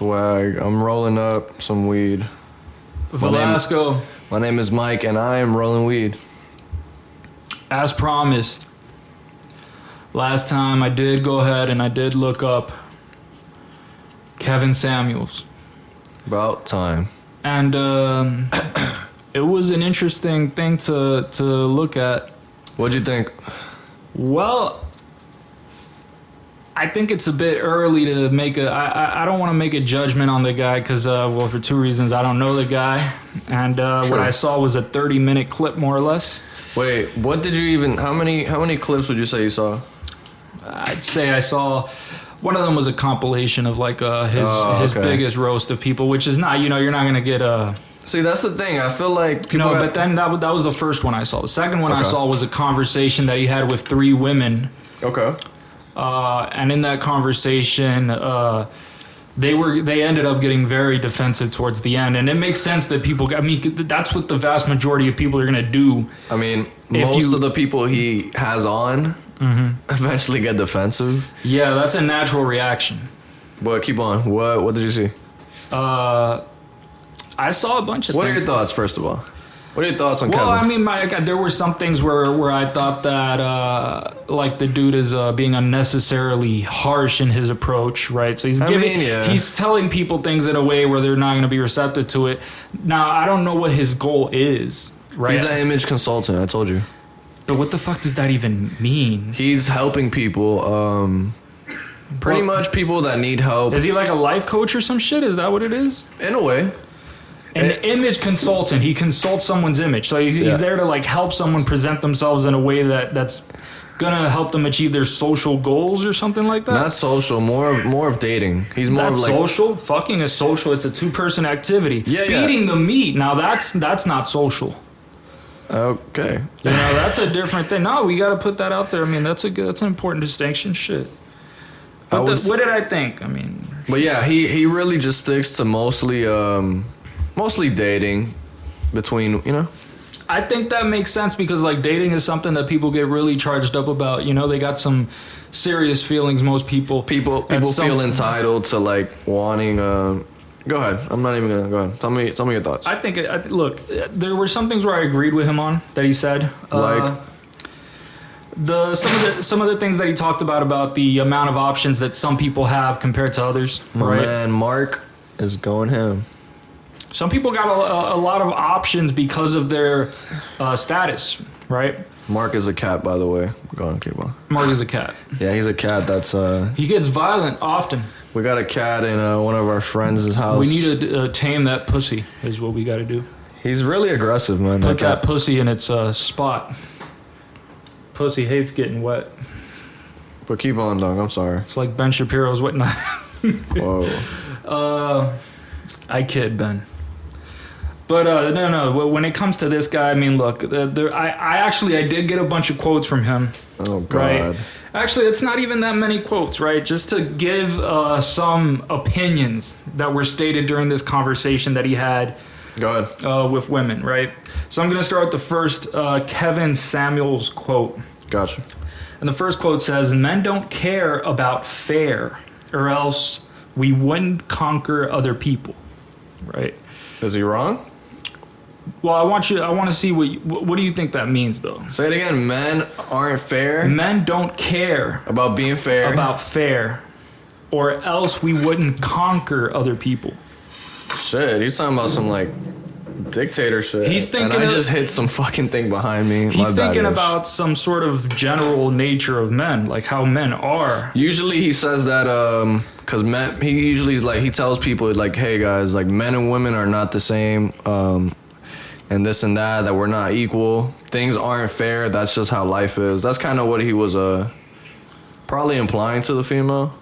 Swag. I'm rolling up some weed. Velasco. My name is Mike, and I am rolling weed. As promised, last time I did go ahead and I did look up Kevin Samuels. About time. And it was an interesting thing to look at. What'd you think? Well, I think it's a bit early to make I don't want to make a judgment on the guy because, well, for two reasons. I don't know the guy. And what I saw was a 30-minute clip, more or less. Wait, what did you even... How many clips would you say you saw? I'd say I saw... One of them was a compilation of like his biggest roast of people, which is not, you're not going to get a... See, that's the thing. I feel like people... but then that was the first one I saw. The second one I saw was a conversation that he had with 3 women. Okay. And in that conversation, they ended up getting very defensive towards the end, and it makes sense that people. I mean, that's what the vast majority of people are gonna do. I mean, most of the people he has on eventually get defensive. Yeah, that's a natural reaction. But keep on. What did you see? I saw a bunch of. What things. are your thoughts, first of all? What are your thoughts on Kevin? Well, I mean, there were some things where I thought that like the dude is being unnecessarily harsh in his approach, right? So he's telling people things in a way where they're not going to be receptive to it. Now, I don't know what his goal is, right? He's an image consultant, I told you. But what the fuck does that even mean? He's helping people, pretty much people that need help. Is he like a life coach or some shit? Is that what it is? In a way. An image consultant. He consults someone's image. So he's there to like help someone present themselves in a way that's gonna help them achieve their social goals or something like that. Not social, more of dating. He's more that's of like social. Fucking is social. It's a 2-person activity. Beating the meat. Now that's not social. Okay. That's a different thing. No, we got to put that out there. I mean, that's an important distinction. Shit. But what did I think? I mean. But yeah, he really just sticks to mostly dating between, I think that makes sense because like dating is something that people get really charged up about. They got some serious feelings. Most people feel entitled to like wanting. Go ahead. I'm not even gonna go ahead. Tell me your thoughts. I think. Look, there were some things where I agreed with him on that he said. Like some of the things that he talked about the amount of options that some people have compared to others. My man Mark is going ham. Some people got a lot of options because of their status, right? Mark is a cat, by the way. Go on, keep on. Mark is a cat. Yeah, he's a cat. That's he gets violent often. We got a cat in one of our friends' house. We need to tame that pussy. Is what we got to do. He's really aggressive, man. Put that pussy in its spot. Pussy hates getting wet. But keep on, dog. I'm sorry. It's like Ben Shapiro's whatnot. Whoa. I kid, Ben. But no. When it comes to this guy, I mean, look, I did get a bunch of quotes from him. Oh God. Right? Actually, it's not even that many quotes, right? Just to give some opinions that were stated during this conversation that he had. Go ahead. With women, right? So I'm gonna start with the first Kevin Samuels quote. Gotcha. And the first quote says, "Men don't care about fair, or else we wouldn't conquer other people." Right? Is he wrong? Well, I want to see what do you think that means, though? Say it again. Men aren't fair. Men don't care about being fair. About fair, or else we wouldn't conquer other people. Shit, he's talking about some like dictator shit. He's thinking. And I just hit some fucking thing behind me. He's thinking about some sort of general nature of men, like how men are. Usually he says that because men. He usually is like he tells people like, hey guys, like men and women are not the same. And this and that we're not equal. Things aren't fair. That's just how life is. That's kind of what he was probably implying to the female.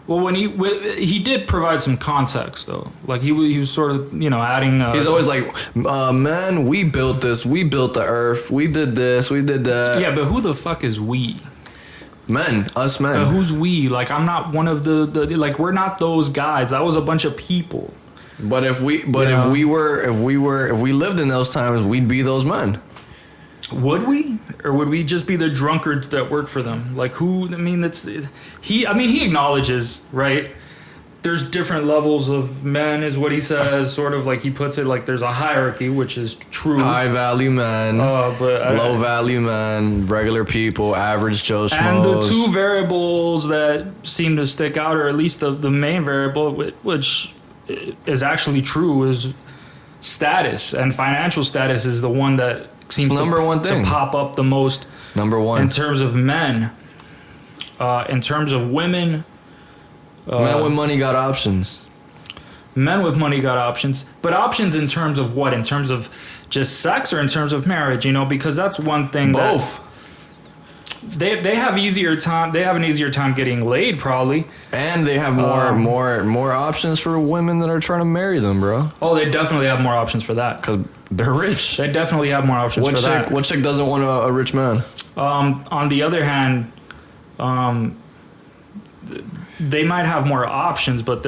Well, when he did provide some context though, like he was sort of adding. He's always like, "Man, we built this. We built the earth. We did this. We did that." Yeah, but who the fuck is we? Men, us men. But who's we? Like I'm not one of the like we're not those guys. That was a bunch of people. But if we lived in those times, we'd be those men. Would we? Or would we just be the drunkards that work for them? Like who? I mean, he acknowledges, right, there's different levels of men, is what he says. Sort of like he puts it, like there's a hierarchy, which is true. High value men, but low value men, regular people, average Joe Schmoes. And the two variables that seem to stick out, or at least the main variable, which is actually true, is status. And financial status is the one that seems to pop up the most. Number one. In terms of men. In terms of women. Men with money got options. Men with money got options. But options in terms of what? In terms of just sex or in terms of marriage? You know, because that's one thing. Both. They have easier time. They have an easier time getting laid, probably. And they have more options for women that are trying to marry them, bro. Oh, they definitely have more options for that. Because they're rich. They definitely have more options for that. What chick doesn't want a rich man? On the other hand, they might have more options, but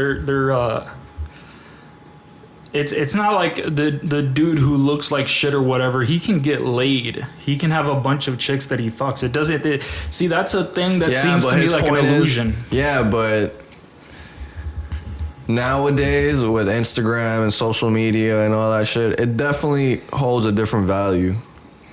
it's not like the dude who looks like shit or whatever. He can get laid. He can have a bunch of chicks that he fucks. It doesn't. See, that's a thing that seems to me like an illusion. Yeah, but nowadays with Instagram and social media and all that shit, it definitely holds a different value.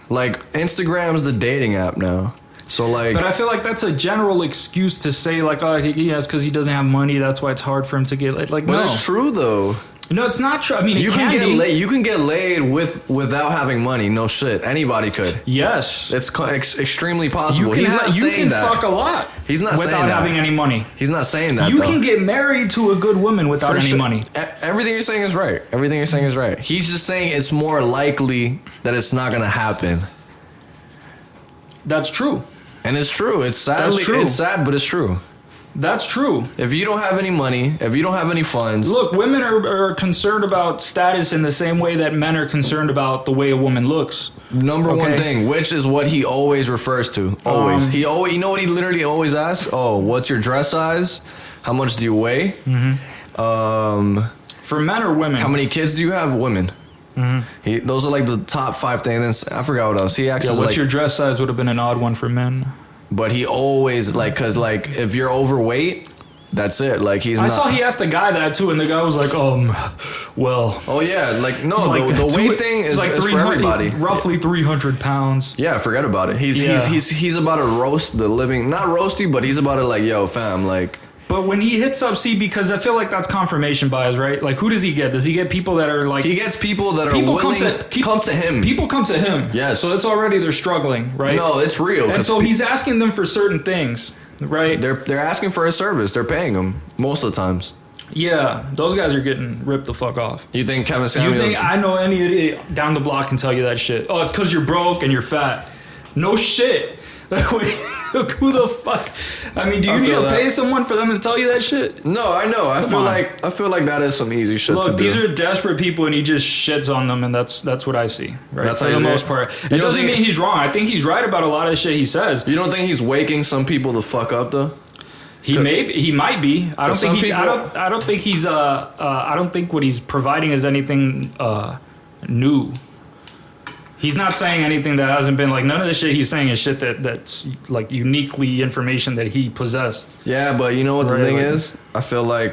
Like, Instagram's the dating app now. So, like, but I feel like that's a general excuse to say, like, oh, it's because he doesn't have money. That's why it's hard for him to get laid. Like, but it's true though. No, it's not true. I mean, you can get laid without having money. No shit, anybody could. Yes, it's extremely possible. You can fuck a lot. He's not saying that without having any money. He's not saying that. You can get married to a good woman without any money. Everything you're saying is right. Everything you're saying is right. He's just saying it's more likely that it's not gonna happen. That's true. And it's true. It's sad, but it's true. That's true. If you don't have any money, if you don't have any funds... Look, women are concerned about status in the same way that men are concerned about the way a woman looks. Number one thing, which is what he always refers to. Always. You know what he literally always asks? Oh, what's your dress size? How much do you weigh? Mm-hmm. For men or women? How many kids do you have? Women. Mm-hmm. Those are like the top 5 things. I forgot what else. He actually what's your dress size would have been an odd one for men. But he always, like, because, like, if you're overweight, that's it. Like, I saw he asked the guy that, too, and the guy was like, well. Oh, yeah. Like, no, the weight thing is like for everybody. Roughly 300 pounds. Yeah, forget about it. He's about to roast the living, not roast you, but he's about to, like, yo, fam, like. But when he hits up, because I feel like that's confirmation bias, right? Like, who does he get? Does he get people that are like... He gets people that are willing to come to him. People come to him. Yes. So it's already, they're struggling, right? No, it's real. And so he's asking them for certain things, right? They're asking for a service. They're paying him most of the times. Yeah, those guys are getting ripped the fuck off. You think Kevin Samuels... You think I know any idiot down the block can tell you that shit? Oh, it's because you're broke and you're fat. No shit. Who the fuck? I mean, do you need to pay someone for them to tell you that shit? No, I know. I feel like that is some easy shit to do. Look, these are desperate people, and he just shits on them, and that's what I see. Right? That's for the most part. It doesn't mean he's wrong. I think he's right about a lot of the shit he says. You don't think he's waking some people the fuck up though? He might be. I don't think I don't think what he's providing is anything new. He's not saying anything that hasn't been, like, none of the shit he's saying is shit that's like uniquely information that he possessed. Yeah, but you know what the thing is? I feel like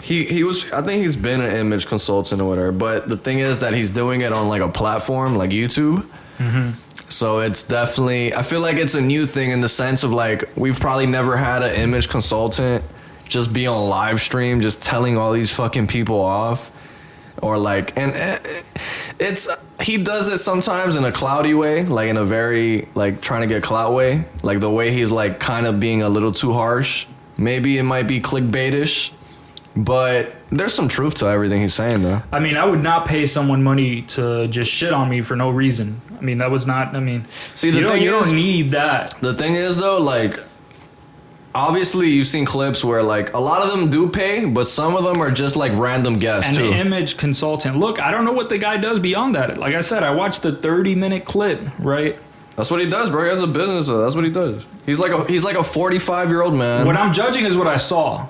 he was, I think he's been an image consultant or whatever, but the thing is that he's doing it on like a platform like YouTube. Mm-hmm. So it's definitely, I feel like it's a new thing in the sense of like, we've probably never had an image consultant just be on live stream, just telling all these fucking people off. Or like, and he does it sometimes in a cloudy way, like in a very, like, trying to get clout way. Like the way he's like kind of being a little too harsh. Maybe it might be clickbaitish, but there's some truth to everything he's saying though. I mean, I would not pay someone money to just shit on me for no reason. I mean, that was not, I mean, see, you don't need that. The thing is though, like, obviously, you've seen clips where, like, a lot of them do pay, but some of them are just, like, random guests, too. An image consultant. Look, I don't know what the guy does beyond that. Like I said, I watched the 30-minute clip, right? That's what he does, bro. He has a business, so that's what he does. He's like a 45-year-old man. What I'm judging is what I saw.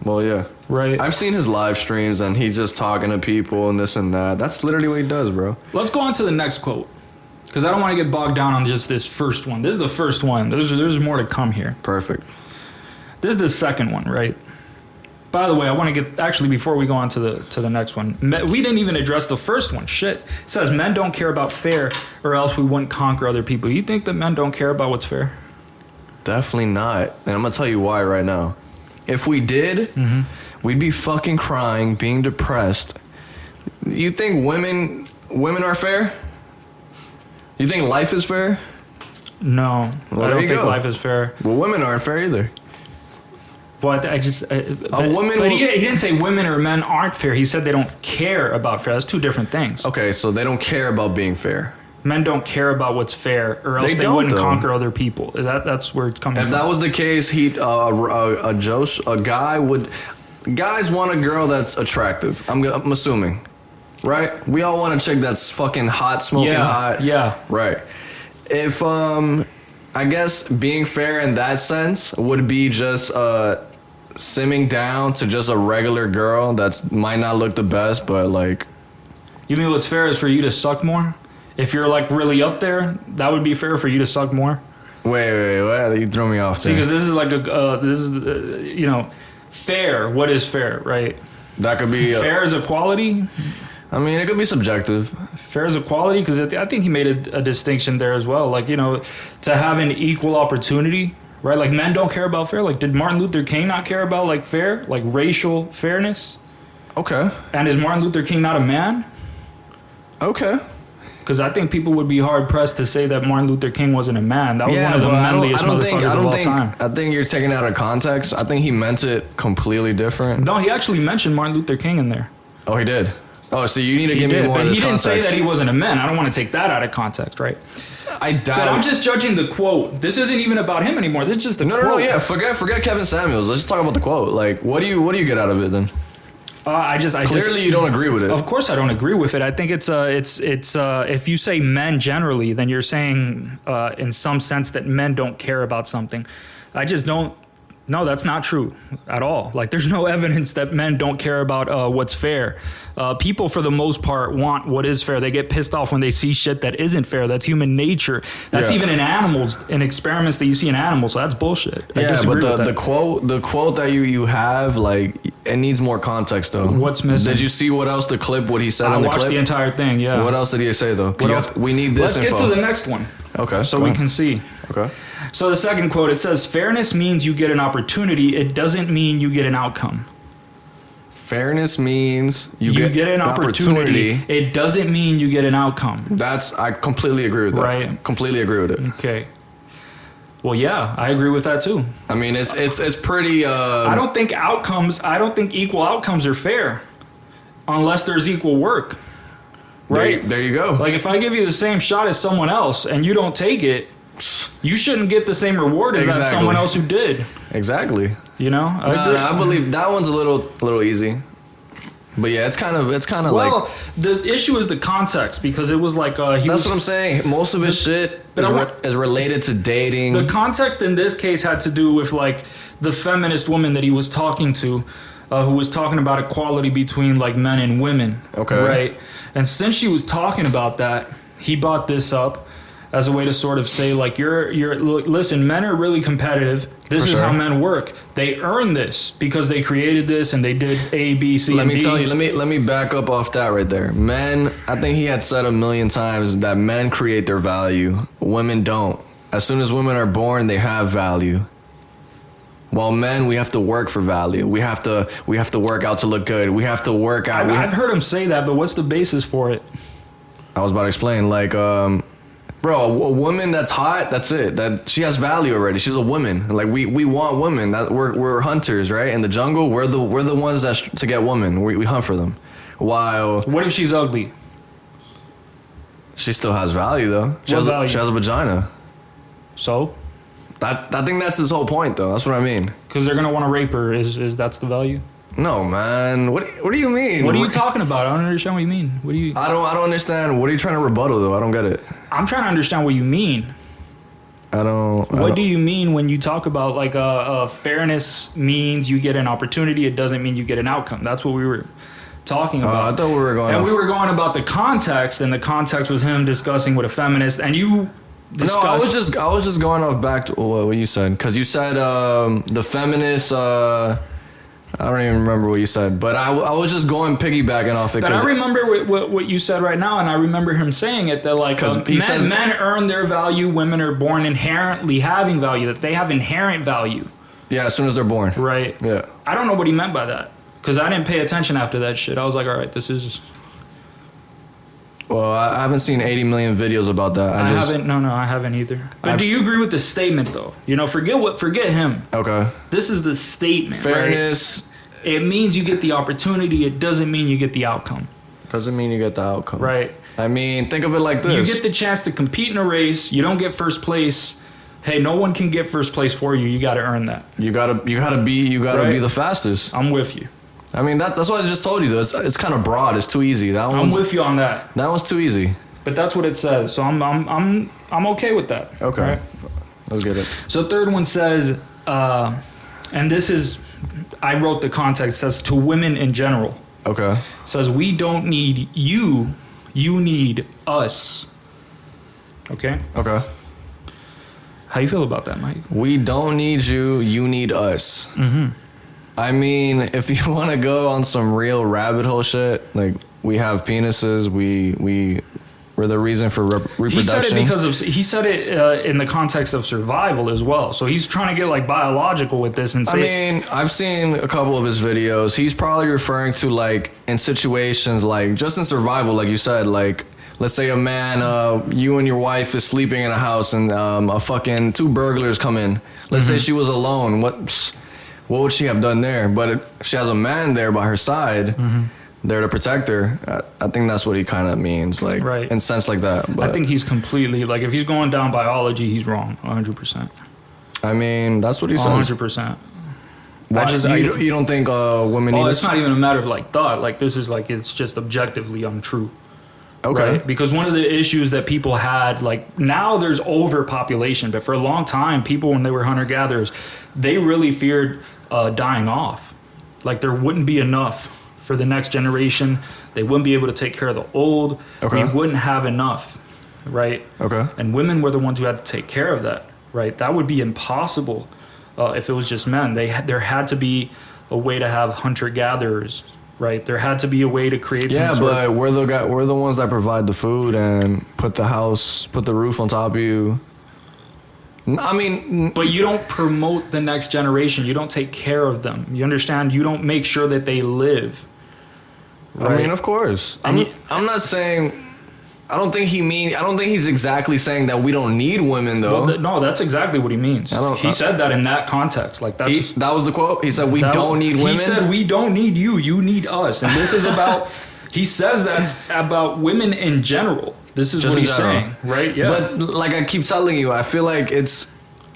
Well, yeah. Right. I've seen his live streams, and he's just talking to people and this and that. That's literally what he does, bro. Let's go on to the next quote. Because I don't want to get bogged down on just this first one. This is the first one. There's more to come here. Perfect. This is the second one, right? By the way, I want to get actually before we go on to the next one. We didn't even address the first one. Shit. It says men don't care about fair, or else we wouldn't conquer other people. Do you think that men don't care about what's fair? Definitely not. And I'm gonna tell you why right now. If we did, we'd be fucking crying, being depressed. You think women are fair? You think life is fair? No, well, I don't think life is fair. Well, women aren't fair either. But he didn't say women or men aren't fair. He said they don't care about fair. That's two different things. Okay, so they don't care about being fair. Men don't care about what's fair, or else they wouldn't conquer other people. That's where it's coming from. If that was the case, guys want a girl that's attractive. I'm assuming, right? We all want a chick that's fucking hot, smoking hot. Yeah. Right. If I guess being fair in that sense would be just simming down to just a regular girl that's might not look the best, but like. You mean what's fair is for you to suck more? If you're like really up there, that would be fair for you to suck more. Wait, what? You threw me off. See, because this is like fair. What is fair, right? That could be fair is equality. I mean, it could be subjective. Fair is equality, because I think he made a distinction there as well. Like, to have an equal opportunity, right? Like, men don't care about fair. Like, did Martin Luther King not care about like fair, like racial fairness? Okay. And is Martin Luther King not a man? Okay. Because I think people would be hard pressed to say that Martin Luther King wasn't a man. That was one of the manliest motherfuckers of all time. I think you're taking it out of context. I think he meant it completely different. No, he actually mentioned Martin Luther King in there. Oh, he did. Oh, so you need to give me more of this context. But he didn't say that he wasn't a man. I don't want to take that out of context, right? I doubt. But I'm just judging the quote. This isn't even about him anymore. This is just a quote. No, yeah. Forget Kevin Samuels. Let's just talk about the quote. Like, what do you get out of it then? Clearly you don't agree with it. Of course I don't agree with it. I think it's if you say men generally, then you're saying in some sense that men don't care about something. I just don't. No, that's not true at all. Like, there's no evidence that men don't care about what's fair. People, for the most part, want what is fair. They get pissed off when they see shit that isn't fair. That's human nature. That's even in animals, in experiments that you see in animals. So that's bullshit. Yeah, but the quote that you have, like, it needs more context though. What's missing? What he said on the clip? I watched the entire thing. Yeah. What else did he say though? We need this. Let's get to the next one. Okay. So we can see. Okay. So the second quote, it says, fairness means you get an opportunity. It doesn't mean you get an outcome. Fairness means you get an opportunity. It doesn't mean you get an outcome. I completely agree with that. Right. Completely agree with it. Okay. Well, yeah, I agree with that too. I mean, it's pretty. I don't think equal outcomes are fair unless there's equal work. Right? There you go. Like, if I give you the same shot as someone else and you don't take it, you shouldn't get the same reward as that someone else who did. Exactly. I believe that one's a little easy. But yeah, it's kind of well, the issue is the context, because it was like that's what I'm saying. Most of his shit is related to dating. The context in this case had to do with like the feminist woman that he was talking to, who was talking about equality between like men and women. Okay. Right. And since she was talking about that, he brought this up as a way to sort of say, like, listen, men are really competitive. This is how men work. They earn this because they created this and they did A, B, C, and D. Let me tell you, let me back up off that right there. Men, I think he had said 1,000,000 times that men create their value. Women don't. As soon as women are born, they have value. While men, we have to work for value. We have to work out to look good. We have to work out. I've heard him say that, but what's the basis for it? I was about to explain, like, bro, a woman that's hot, that's it. That she has value already. She's a woman. Like, we want women. That we're hunters, right? In the jungle, we're the ones to get women. We hunt for them. While what if she's ugly? She still has value though. She has a vagina. So? I think that's his whole point though. That's what I mean. Because they're gonna want to rape her. Is that's the value? No, man. What do you mean? What are you talking about? I don't understand what you mean. What do you? I don't understand. What are you trying to rebuttal though? I don't get it. I'm trying to understand what you mean. What do you mean when you talk about like fairness means you get an opportunity? It doesn't mean you get an outcome. That's what we were talking about. I thought we were going. And we were going about the context, and the context was him discussing with a feminist, and you. No, I was just going off back to what you said, because you said the feminists. I don't even remember what you said, but I was just going piggybacking off it. But I remember what you said right now, and I remember him saying it, that like men earn their value, women are born inherently having value, that they have inherent value. Yeah, as soon as they're born. Right. Yeah. I don't know what he meant by that, because I didn't pay attention after that shit. I was like, all right, this is... Well, I haven't seen 80 million videos about that. I haven't either. But do you agree with the statement, though? You know, forget him. Okay. This is the statement. Fairness. Right? It means you get the opportunity. It doesn't mean you get the outcome. Doesn't mean you get the outcome. Right. I mean, think of it like this. You get the chance to compete in a race. You don't get first place. Hey, no one can get first place for you. You got to earn that. You gotta be the fastest. I'm with you. I mean, that's what I just told you, though. It's kind of broad. It's too easy. I'm with you on that. That one's too easy. But that's what it says. So I'm okay with that. Okay. Right? Let's get it. So third one says, and this is, I wrote the context, says to women in general. Okay. It says, we don't need you. You need us. Okay? Okay. How you feel about that, Mike? We don't need you. You need us. Mm-hmm. I mean, if you want to go on some real rabbit hole shit, like we have penises, we're the reason for reproduction. He said it in the context of survival as well. So he's trying to get like biological with this and say. I mean, I've seen a couple of his videos. He's probably referring to like in situations like just in survival, like you said, like let's say a man, you and your wife is sleeping in a house and a fucking 2 burglars come in. Let's say she was alone. What would she have done there? But if she has a man there by her side, there to protect her, I think that's what he kind of means, like in a sense like that. But I think he's completely, like if he's going down biology, he's wrong, 100%. I mean, that's what he says. 100%. You don't think women need it's not even a matter of like thought. Like this is like, it's just objectively untrue. Okay. Right? Because one of the issues that people had, like now there's overpopulation, but for a long time, people when they were hunter-gatherers, they really feared dying off. Like there wouldn't be enough for the next generation. They wouldn't be able to take care of the old. Okay. We wouldn't have enough, right? Okay. And women were the ones who had to take care of that, right? That would be impossible if it was just men. There had to be a way to have hunter-gatherers, right? There had to be a way to create some sort but we're the ones that provide the food and put the roof on top of you. I mean, but you don't promote the next generation. You don't take care of them. You understand? You don't make sure that they live. Right? I mean, of course. I'm not saying. I don't think he's exactly saying that we don't need women, though. Well, no, that's exactly what he means. He said that in that context. Like that was the quote. He said we don't need women. He said we don't need you. You need us. And this is about. He says that about women in general. This is just what he's saying, right? Yeah. But like I keep telling you, I feel like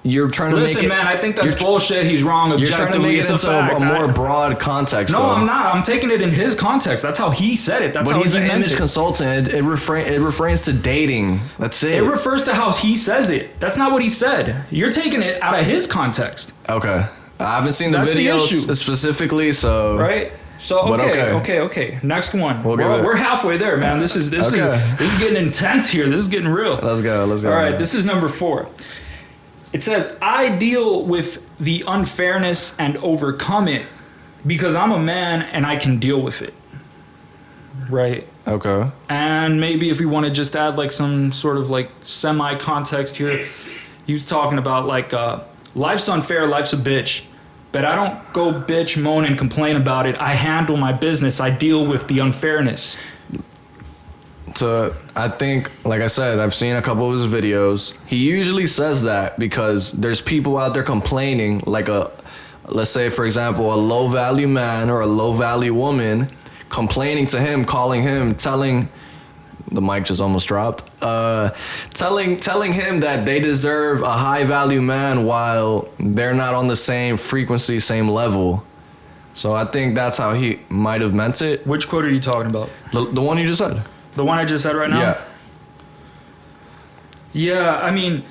you're trying to listen, make it, man. I think that's bullshit. He's wrong. Objectively, you're trying to make it into a more broad context. No, though. I'm not. I'm taking it in his context. That's how he said it. That's but how he's he an meant image consultant. It refers to dating. That's it. It refers to how he says it. That's not what he said. You're taking it out of his context. Okay, I haven't seen the videos specifically, so right. So okay. Next one. We're halfway there, man. This is getting intense here. This is getting real. Let's go. All right, this is number 4. It says, I deal with the unfairness and overcome it because I'm a man and I can deal with it. Right. Okay. And maybe if we want to just add like some sort of like semi-context here, he was talking about like life's unfair, life's a bitch. But I don't go bitch, moan, and complain about it. I handle my business. I deal with the unfairness. So I think, like I said, I've seen a couple of his videos. He usually says that because there's people out there complaining, like let's say, for example, a low-value man or a low-value woman complaining to him, calling him, telling... The mic just almost dropped. Telling him that they deserve a high value man while they're not on the same frequency, same level. So I think that's how he might have meant it. Which quote are you talking about? The one you just said. The one I just said right now? Yeah. Yeah, I mean,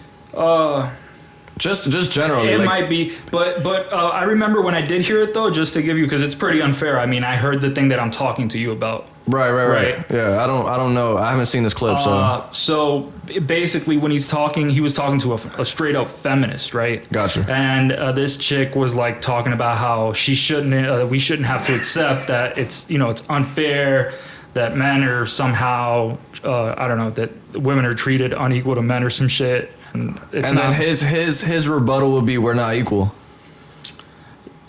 just generally. It might be, but I remember when I did hear it though, just to give you, because it's pretty unfair. I mean, I heard the thing that I'm talking to you about. Right. Yeah, I don't know. I haven't seen this clip, so. So basically, when he's talking, he was talking to a straight up feminist, right? Gotcha. And this chick was like talking about how we shouldn't have to accept that it's unfair that men are somehow I don't know, that women are treated unequal to men or some shit. And then his rebuttal would be, we're not equal.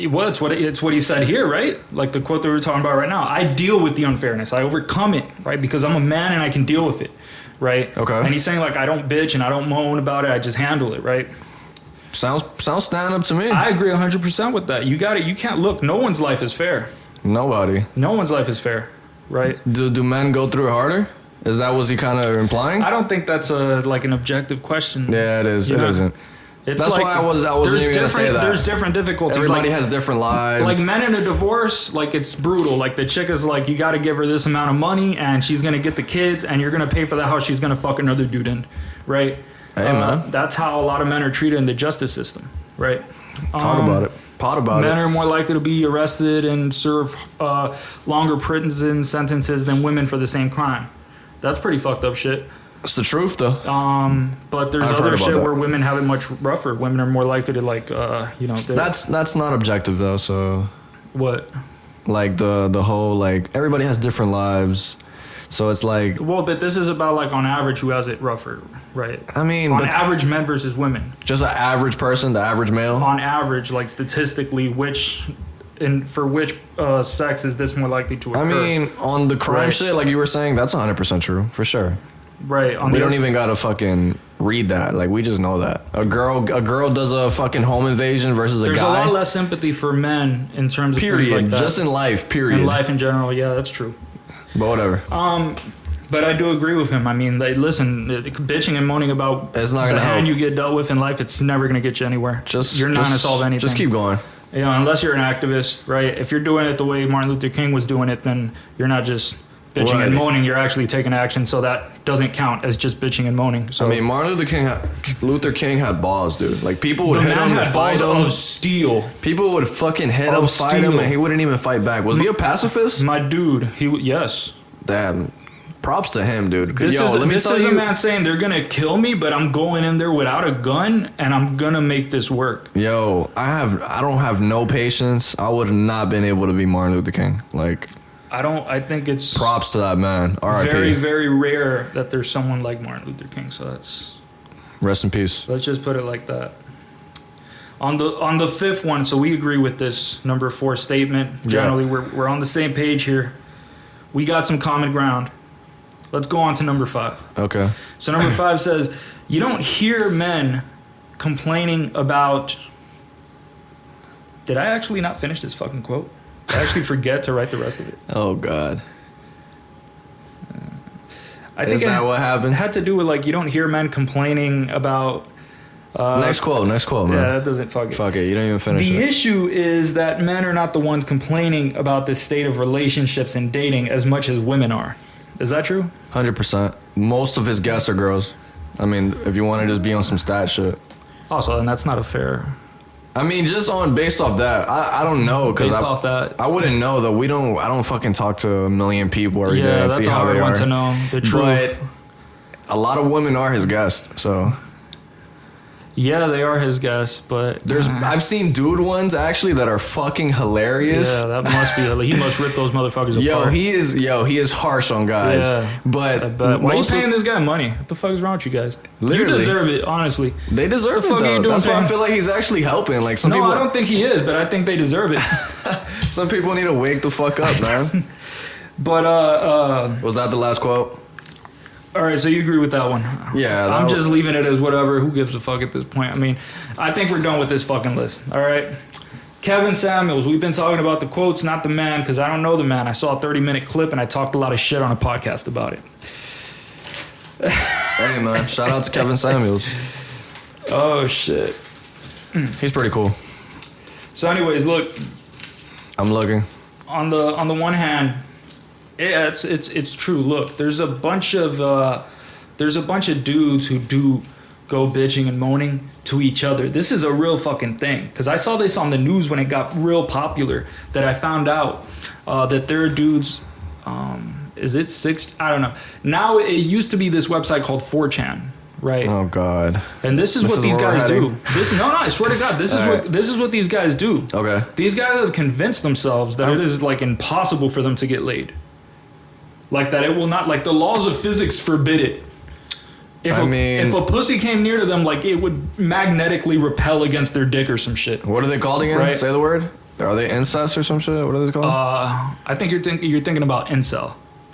Well, it's what he said here, right? Like the quote that we were talking about right now. I deal with the unfairness. I overcome it, right? Because I'm a man and I can deal with it, right? Okay. And he's saying like, I don't bitch and I don't moan about it. I just handle it, right? Sounds stand up to me. I agree 100% with that. You got it. You can't look. No one's life is fair. Nobody. No one's life is fair, right? Do men go through it harder? Is that what he kind of implying? I don't think that's an objective question. Yeah, it is. It isn't. It's That's like, why I wasn't even gonna say that. There's different difficulties. Everybody has different lives. Like men in a divorce, like it's brutal. Like the chick is like, you got to give her this amount of money, and she's gonna get the kids, and you're gonna pay for the house she's gonna fuck another dude in, right? Hey man, that's how a lot of men are treated in the justice system, right? Talk about it. Pot about it. Men are more likely to be arrested and serve longer prison sentences than women for the same crime. That's pretty fucked up shit. It's the truth, though. But there's other shit where women have it much rougher. Women are more likely to That's not objective though. So what? Like the whole like everybody has different lives, so it's like. Well, but this is about like on average who has it rougher, right? I mean, on average, men versus women. Just an average person, the average male. On average, like statistically, for which sex is this more likely to occur? I mean, on the crime shit, like you were saying, that's 100% true for sure. Right. We don't even gotta fucking read that. Like we just know that a girl does a fucking home invasion versus a guy. There's a lot less sympathy for men in terms of period. Things like that. Just in life. Period. In life in general, yeah, that's true. But whatever. But I do agree with him. I mean, listen, bitching and moaning about it's not gonna the hand help. you get dealt with in life, it's never gonna get you anywhere. You're not gonna solve anything. Just keep going. You know, unless you're an activist, right? If you're doing it the way Martin Luther King was doing it, then you're not just bitching and moaning, you're actually taking action, so that doesn't count as just bitching and moaning. So I mean, Martin Luther King had balls, dude. Like people would hit him and fight him. Of steel. People would fucking hit him, fight him, and he wouldn't even fight back. Was he a pacifist? My dude, yes. Damn. Props to him, dude. This is a man saying they're gonna kill me, but I'm going in there without a gun and I'm gonna make this work. Yo, I don't have no patience. I would have not been able to be Martin Luther King. Like. I think it's props to that man. R.I.P. Very, very rare that there's someone like Martin Luther King. So that's rest in peace. Let's just put it like that. On the fifth one, so we agree with this number 4 statement. Generally, we're on the same page here. We got some common ground. Let's go on to number 5. Okay. So number 5 says, you don't hear men complaining about. Did I actually not finish this fucking quote? I actually forget to write the rest of it. Oh God. I think what happened? It had to do with like you don't hear men complaining about. Next quote, man. Yeah, that doesn't fuck it. Fuck it, you don't even finish it. The issue is that men are not the ones complaining about the state of relationships and dating as much as women are. Is that true? 100%. Most of his guests are girls. I mean, if you want to just be on some stat shit. Also, and that's not a fair. I mean, based off that, I don't know because off that, I wouldn't know though. I don't fucking talk to a million people every day and see how they are. Yeah, that's all I want to know. The truth. But a lot of women are his guests, so. Yeah, they are his guests, but I've seen dude ones actually that are fucking hilarious. Yeah, that must be. He must rip those motherfuckers apart. He is harsh on guys. Yeah, but why are you paying this guy money? What the fuck is wrong with you guys? Literally. You deserve it, honestly. They deserve it though. That's why I feel like he's actually helping. Like some people. I don't think he is, but I think they deserve it. Some people need to wake the fuck up, man. But was that the last quote? All right, so you agree with that one? Yeah. I'm just leaving it as whatever. Who gives a fuck at this point? I mean, I think we're done with this fucking list. All right. Kevin Samuels. We've been talking about the quotes, not the man, because I don't know the man. I saw a 30-minute clip and I talked a lot of shit on a podcast about it. Hey, man. Shout out to Kevin Samuels. Oh, shit. He's pretty cool. So anyways, look. I'm looking. On the one hand, yeah, it's true. Look, there's a bunch of dudes who do go bitching and moaning to each other. This is a real fucking thing. Because I saw this on the news when it got real popular. That I found out that there are dudes Is it 6? I don't know. Now it used to be this website called 4chan. Right. Oh God. And this is what these guys do. No, I swear to God, this is what these guys do. Okay. These guys have convinced themselves that it is like impossible for them to get laid. Like that it will not, like the laws of physics forbid it. If a pussy came near to them, like it would magnetically repel against their dick or some shit. What are they called again? Right? Say the word. Are they incest or some shit? What are they called? I think you're thinking about incel.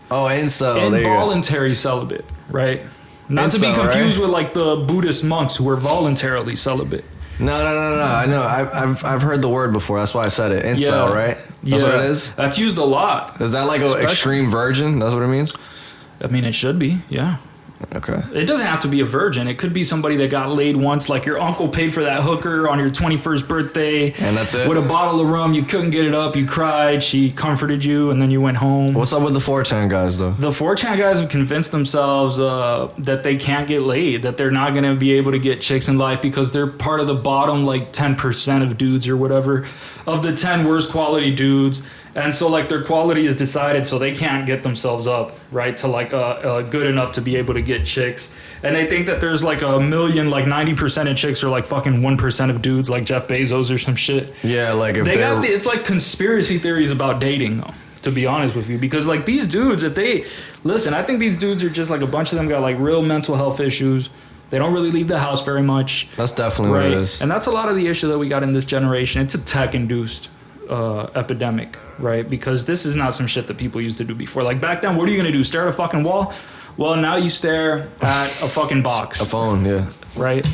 Oh, incel. Involuntary celibate, right? Not incel, to be confused with like the Buddhist monks who are voluntarily celibate. No. I know. I've heard the word before. That's why I said it. Incel, right? That's what it is? That's used a lot. Is that like an extreme virgin? That's what it means? I mean, it should be, yeah. Okay. It doesn't have to be a virgin. It could be somebody that got laid once, like your uncle paid for that hooker on your 21st birthday. And that's it? With a bottle of rum. You couldn't get it up. You cried. She comforted you, and then you went home. What's up with the 4chan guys, though? The 4chan guys have convinced themselves that they can't get laid, that they're not going to be able to get chicks in life because they're part of the bottom, like, 10% of dudes or whatever, of the 10 worst quality dudes. And so, like, their quality is decided, so they can't get themselves up, right, to, like, good enough to be able to get chicks. And they think that there's, like, a million, like, 90% of chicks are, like, fucking 1% of dudes, like Jeff Bezos or some shit. Yeah, like, if it's, like, conspiracy theories about dating, though, to be honest with you. Because, like, these dudes, listen, I think these dudes are just, like, a bunch of them got, like, real mental health issues. They don't really leave the house very much. That's definitely what it is. And that's a lot of the issue that we got in this generation. It's a tech-induced epidemic, right? Because this is not some shit that people used to do before. Like back then, what are you gonna do? Stare at a fucking wall? Well, now you stare at a fucking box. A phone, yeah. Right?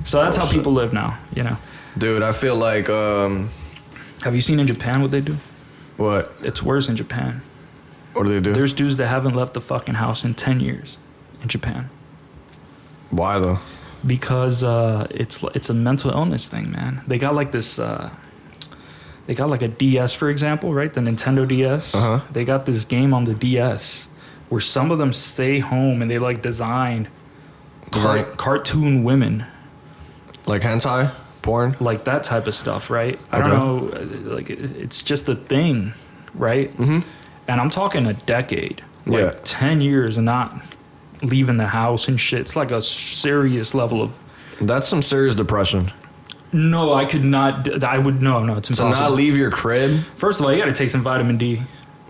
So that's how people live now, you know? Dude, I feel like... Have you seen in Japan what they do? What? It's worse in Japan. What do they do? There's dudes that haven't left the fucking house in 10 years in Japan. Why, though? Because it's a mental illness thing, man. They got like this... They got like a DS, for example, right? The Nintendo DS. Uh-huh. They got this game on the DS where some of them stay home and they like designed cartoon women. Like hentai? Porn? Like that type of stuff, right? I don't know. Like it's just a thing, right? Mm-hmm. And I'm talking a decade. Like 10 years and not leaving the house and shit. It's like a serious level of... That's some serious depression. No, I could not. I would no. It's impossible. To not leave your crib. First of all, you got to take some vitamin D.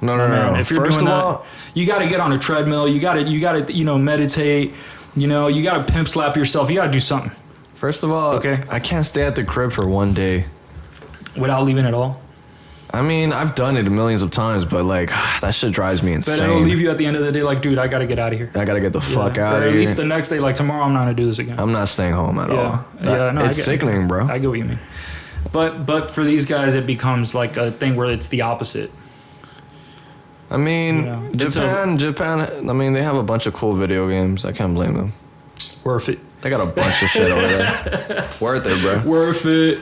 No. If you're doing that, you got to get on a treadmill. You got to meditate. You got to pimp slap yourself. You got to do something. First of all, okay, I can't stay at the crib for one day without leaving at all. I mean, I've done it millions of times, but like that shit drives me insane. But it'll leave you at the end of the day like, dude, I got to get out of here. I got to get the fuck out of here. Or at least the next day, like tomorrow, I'm not going to do this again. I'm not staying home at all. It's sickening, bro. I get what you mean. But for these guys, it becomes like a thing where it's the opposite. I mean, Japan, I mean, they have a bunch of cool video games. I can't blame them. Worth it. They got a bunch of shit over there. Worth it, bro. Worth it.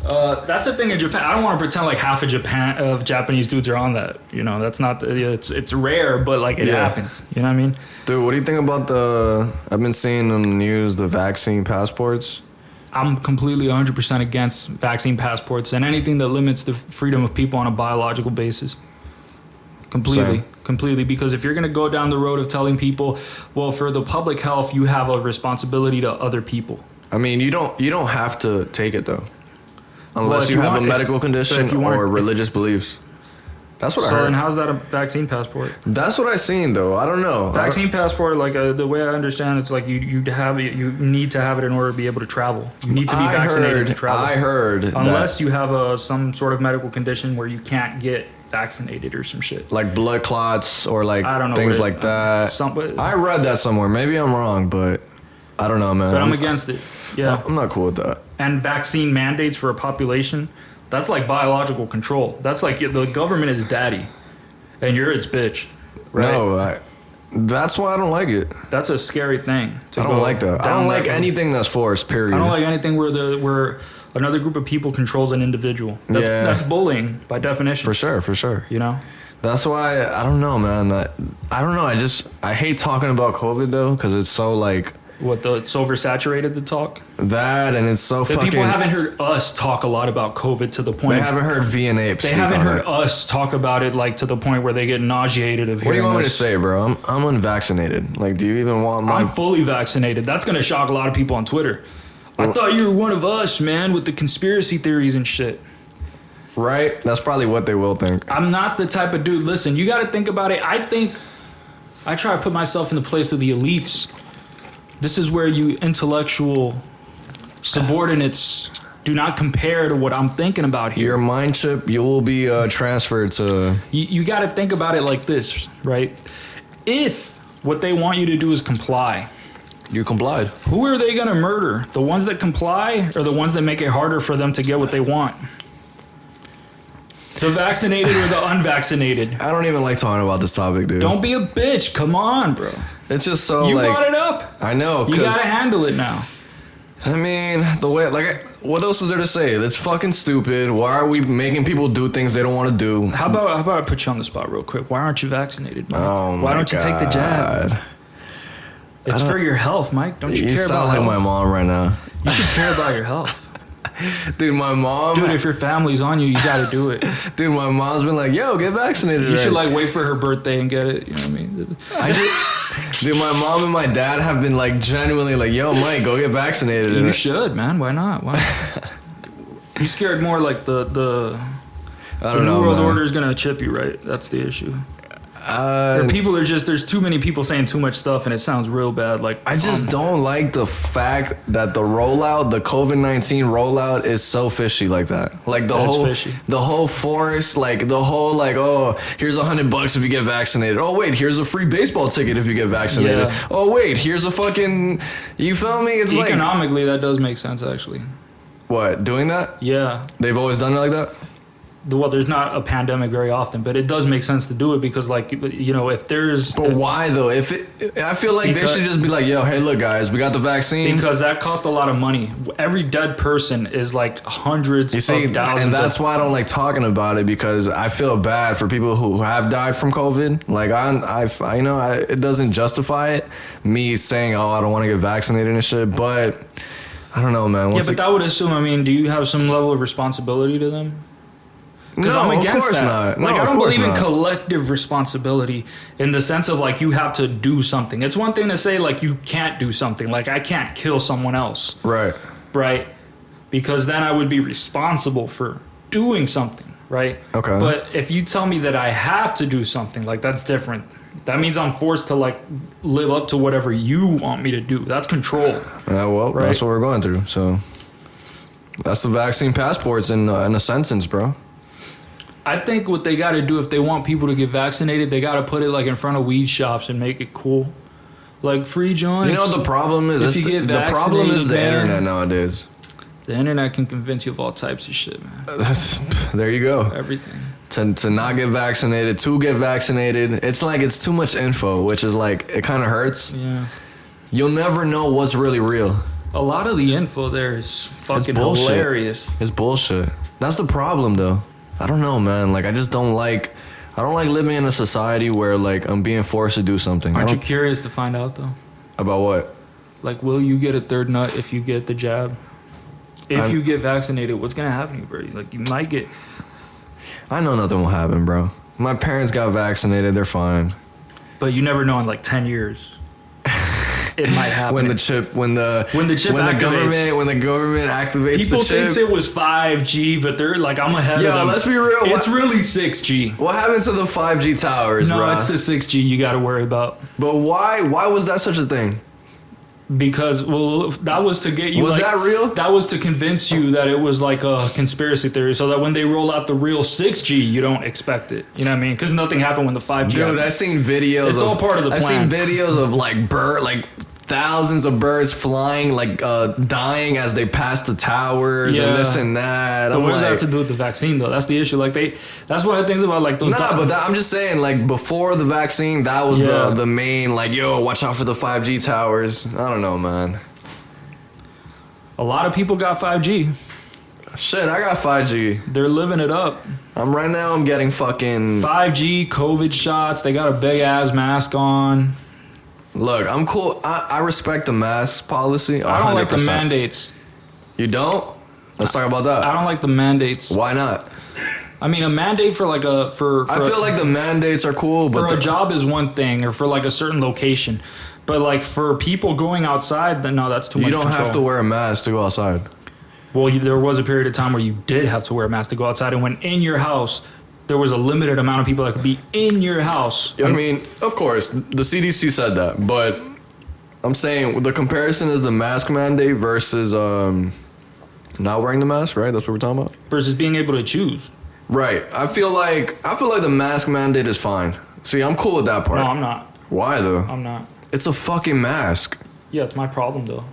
That's a thing in Japan. I don't want to pretend like half of Japanese dudes are on that. That's not. It's rare, but like it happens. You know what I mean? Dude, what do you think about I've been seeing on the news the vaccine passports. I'm completely 100% against vaccine passports and anything that limits the freedom of people on a biological basis. Completely, because if you're going to go down the road of telling people, well, for the public health, you have a responsibility to other people. I mean, you don't have to take it though, unless you have a medical condition or religious beliefs. That's what I heard. So then how's that a vaccine passport? That's what I seen though. I don't know. Vaccine passport, like the way I understand, it's like you need to have it in order to be able to travel. You need to be vaccinated to travel. I heard unless you have some sort of medical condition where you can't get vaccinated or some shit. Like blood clots or like I don't know things like that. I read that somewhere. Maybe I'm wrong, but I don't know, man. But I'm against it. Yeah. I'm not cool with that. And vaccine mandates for a population, that's like biological control. That's like the government is daddy and you're its bitch. Right? No, that's why I don't like it. That's a scary thing. I don't like that. I don't like anything that's forced, period. I don't like anything where another group of people controls an individual. That's bullying by definition. For sure. That's why I don't know, man. I don't know. I hate talking about COVID though because it's so like What, it's oversaturated, the talk? That, and it's so fucking... People haven't heard us talk a lot about COVID to the point... They haven't heard V and Apes. They haven't heard us talk about it, like, to the point where they get nauseated of hearing. What do you want me to say, bro? I'm unvaccinated. Like, do you even want my... I'm fully vaccinated. That's going to shock a lot of people on Twitter. I thought you were one of us, man, with the conspiracy theories and shit. Right? That's probably what they will think. I'm not the type of dude... Listen, you got to think about it. I try to put myself in the place of the elites. This is where you intellectual subordinates do not compare to what I'm thinking about here. Your mind chip, you will be transferred to... You got to think about it like this, right? If what they want you to do is comply... You complied. Who are they going to murder? The ones that comply or the ones that make it harder for them to get what they want? The vaccinated or the unvaccinated? I don't even like talking about this topic, dude. Don't be a bitch. Come on, bro. It's just so you brought it up. I know. You gotta handle it now. I mean, the way, like, what else is there to say? That's fucking stupid. Why are we making people do things they don't want to do? How about I put you on the spot real quick? Why aren't you vaccinated, Mike? Oh my Why don't you God. take the jab? It's for your health, Mike. Don't you care about health? You sound like my mom right now. You should care about your health. Dude, my mom... Dude, if your family's on you, you gotta do it. Dude, my mom's been like, yo, get vaccinated. You should, like, wait for her birthday and get it. You know what I mean? Dude, my mom and my dad have been, like, genuinely like, yo, Mike, go get vaccinated. You should, man. Why not? Why? You scared more like the I don't know, New World man. Order is gonna chip you, right? That's the issue. Or people are just, there's too many people saying too much stuff and it sounds real bad. Like, I just don't like the fact that the rollout, the COVID-19 rollout is so fishy like that. Like the whole force, like the whole, like, oh, here's $100 if you get vaccinated. Oh wait, here's a free baseball ticket if you get vaccinated. Yeah. Oh wait, here's a fucking, you feel me? It's economically, that does make sense actually. What, doing that? Yeah. They've always done it like that? Well, there's not a pandemic very often, but it does make sense to do it because, like, you know, if there's... But why, though? I feel like they should just be like, yo, hey, look, guys, we got the vaccine. Because that costs a lot of money. Every dead person is, like, hundreds of thousands. And that's why I don't like talking about it, because I feel bad for people who have died from COVID. Like, I know it doesn't justify it, me saying, oh, I don't want to get vaccinated and shit, but I don't know, man. But that would assume, I mean, do you have some level of responsibility to them? Because I'm against that. Like, I don't believe in collective responsibility in the sense of, like, you have to do something. It's one thing to say, like, you can't do something. Like, I can't kill someone else. Right. Right? Because then I would be responsible for doing something, right? Okay. But if you tell me that I have to do something, like, that's different. That means I'm forced to, like, live up to whatever you want me to do. That's control. Well, right? That's what we're going through. So that's the vaccine passports in a sentence, bro. I think what they got to do if they want people to get vaccinated, they got to put it like in front of weed shops and make it cool. Like free joints. You know what the problem is? If you get vaccinated, the problem is the internet nowadays. The internet can convince you of all types of shit, man. There you go. Everything. To not get vaccinated, to get vaccinated. It's like it's too much info, which is like, it kind of hurts. Yeah. You'll never know what's really real. A lot of the info there is fucking hilarious. It's bullshit. That's the problem, though. I don't know, man. Like, I don't like living in a society where, like, I'm being forced to do something. Aren't you curious to find out, though? About what? Like, will you get a third nut if you get the jab? If you get vaccinated, what's going to happen to you, bro? Like, you might get... I know nothing will happen, bro. My parents got vaccinated. They're fine. But you never know in, like, 10 years. It might happen. When the government activates people the chip. Thinks it was 5G, but they're like, I'm ahead of them. Yo, let's be real. It's really 6G. What happened to the 5G towers, bro? No, it's the 6G you got to worry about. But why was that such a thing? Because, well, that was to get you... Was that real? That was to convince you that it was like a conspiracy theory, so that when they roll out the real 6G, you don't expect it. You know what I mean? Because nothing happened when the 5G... Dude, I've seen videos It's all part of the plan. I've seen videos of, like, thousands of birds flying, like, dying as they pass the towers and this and that. But what does that have to do with the vaccine, though? That's the issue. Like, that's one of the things about, like, those... I'm just saying, like, before the vaccine, that was the main, like, yo, watch out for the 5G towers. I don't know, man. A lot of people got 5G. Shit, I got 5G. They're living it up. I'm getting fucking... 5G, COVID shots. They got a big-ass mask on. Look, I'm cool. I respect the mask policy. 100%. I don't like the mandates. You don't? Let's talk about that. I don't like the mandates. Why not? I mean, a mandate for like a for I feel like the mandates are cool, but for a job is one thing, or for like a certain location. But like for people going outside, then no, that's too much. You don't control. have to wear a mask to go outside. Well, there was a period of time where you did have to wear a mask to go outside, and when in your house, there was a limited amount of people that could be in your house. I mean, of course, the CDC said that, but I'm saying the comparison is the mask mandate versus not wearing the mask, right? That's what we're talking about. Versus being able to choose. Right. I feel like the mask mandate is fine. See, I'm cool with that part. No, I'm not. Why though? I'm not. It's a fucking mask. Yeah, it's my problem though.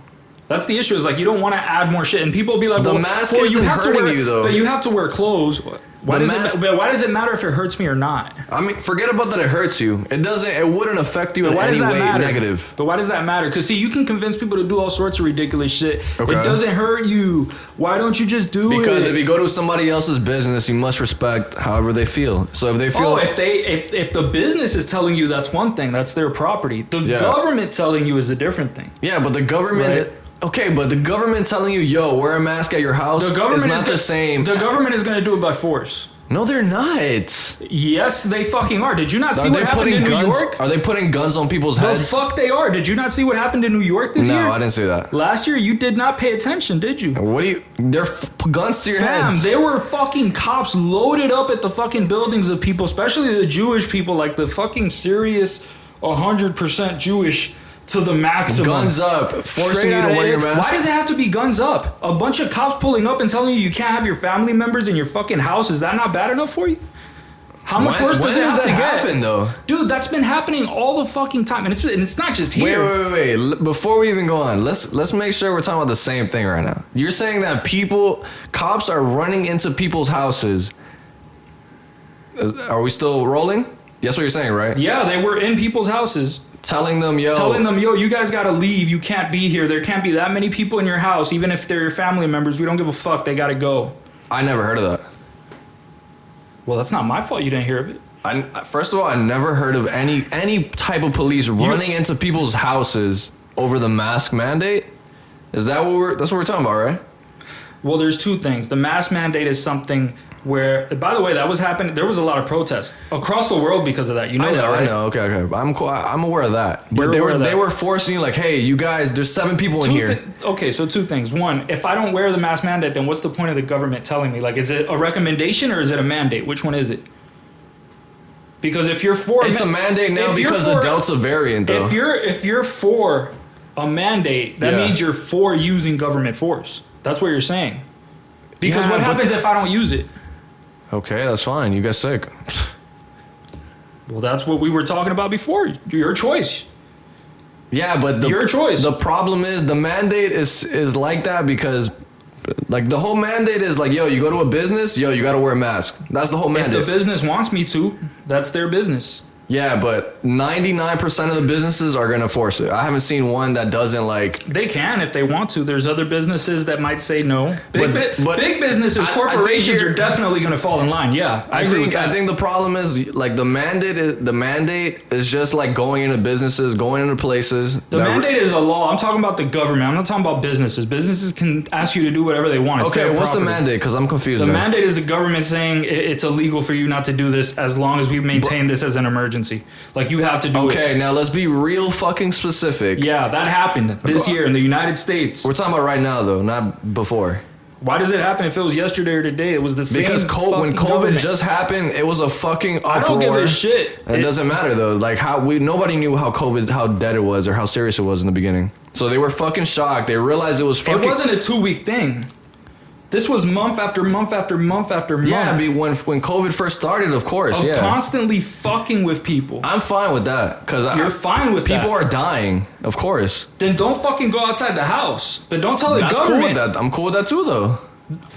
That's the issue. Is like you don't want to add more shit, and people be like, the mask isn't hurting you though. But you have to wear clothes. Why does it matter if it hurts me or not? I mean, forget about that it hurts you. It doesn't. It wouldn't affect you in any way negative. But why does that matter? Because see, you can convince people to do all sorts of ridiculous shit. Okay. It doesn't hurt you. Why don't you just do it? Because if you go to somebody else's business, you must respect however they feel. So if they feel, if the business is telling you that's one thing, that's their property. The government telling you is a different thing. Yeah, but the government. Right? Okay, but the government telling you, yo, wear a mask at your house is not the same. The government is going to do it by force. No, they're not. Yes, they fucking are. Did you not see what happened in New York? Are they putting guns on people's heads? The fuck they are. Did you not see what happened in New York this year? No, I didn't see that. Last year, you did not pay attention, did you? What do you... They're guns to your heads. There were fucking cops loaded up at the fucking buildings of people, especially the Jewish people, like the fucking serious 100% Jewish... to the maximum. Guns up. Forcing you to wear your mask. Why does it have to be guns up? A bunch of cops pulling up and telling you can't have your family members in your fucking house. Is that not bad enough for you? How much worse does it have to get? Though? Dude, that's been happening all the fucking time. And it's not just here. Wait. Before we even go on, let's make sure we're talking about the same thing right now. You're saying that cops are running into people's houses. Are we still rolling? That's what you're saying, right? Yeah, they were in people's houses. Telling them, yo, you guys gotta leave. You can't be here. There can't be that many people in your house, even if they're your family members. We don't give a fuck. They gotta go. I never heard of that. Well, that's not my fault. You didn't hear of it. First of all, I never heard of any type of police running into people's houses over the mask mandate. Is that that's what we're talking about, right? Well, there's two things. The mask mandate is something where, by the way, that was happening. There was a lot of protests across the world because of that. You know, I know. Okay. I'm aware of that. But they were forcing you, like, hey, you guys, there's 7 people in here. Okay, so 2 things. One, if I don't wear the mask mandate, then what's the point of the government telling me? Like, is it a recommendation or is it a mandate? Which one is it? Because if you're for, it's a mandate now because of the Delta variant, though. If you're for a mandate, that means you're for using government force. That's what you're saying. Because what happens if I don't use it? Okay, that's fine. You get sick. Well, that's what we were talking about before. Your choice. Yeah, but your choice. The problem is the mandate is like that because, like, the whole mandate is like, yo, you go to a business, yo, you got to wear a mask. That's the whole mandate. If the business wants me to, that's their business. Yeah, but 99% of the businesses are going to force it. I haven't seen one that doesn't, like... They can if they want to. There's other businesses that might say no. Big businesses, corporations are definitely going to fall in line. Yeah, I agree with that. I think the problem is, like, the mandate is just, like, going into businesses, going into places. The mandate is a law. I'm talking about the government. I'm not talking about businesses. Businesses can ask you to do whatever they want. Okay, what's the mandate? Because I'm confused. The mandate is the government saying it's illegal for you not to do this as long as we maintain this as an emergency. Like, you have to do it. Okay, now let's be real fucking specific. Yeah, that happened this year in the United States. We're talking about right now, though, not before. Why does it happen if it was yesterday or today? It was the same. Because when COVID just happened, it was a fucking uproar. I don't give a shit. It doesn't matter though. Like nobody knew how dead it was or how serious it was in the beginning. So they were fucking shocked. They realized it was fucking. It wasn't a 2-week thing. This was month after month after month after month. Yeah, when COVID first started, of course. Of constantly fucking with people. I'm fine with that. You're fine with people are dying, of course. Then don't fucking go outside the house. But don't tell the government. Cool with that. I'm cool with that too, though.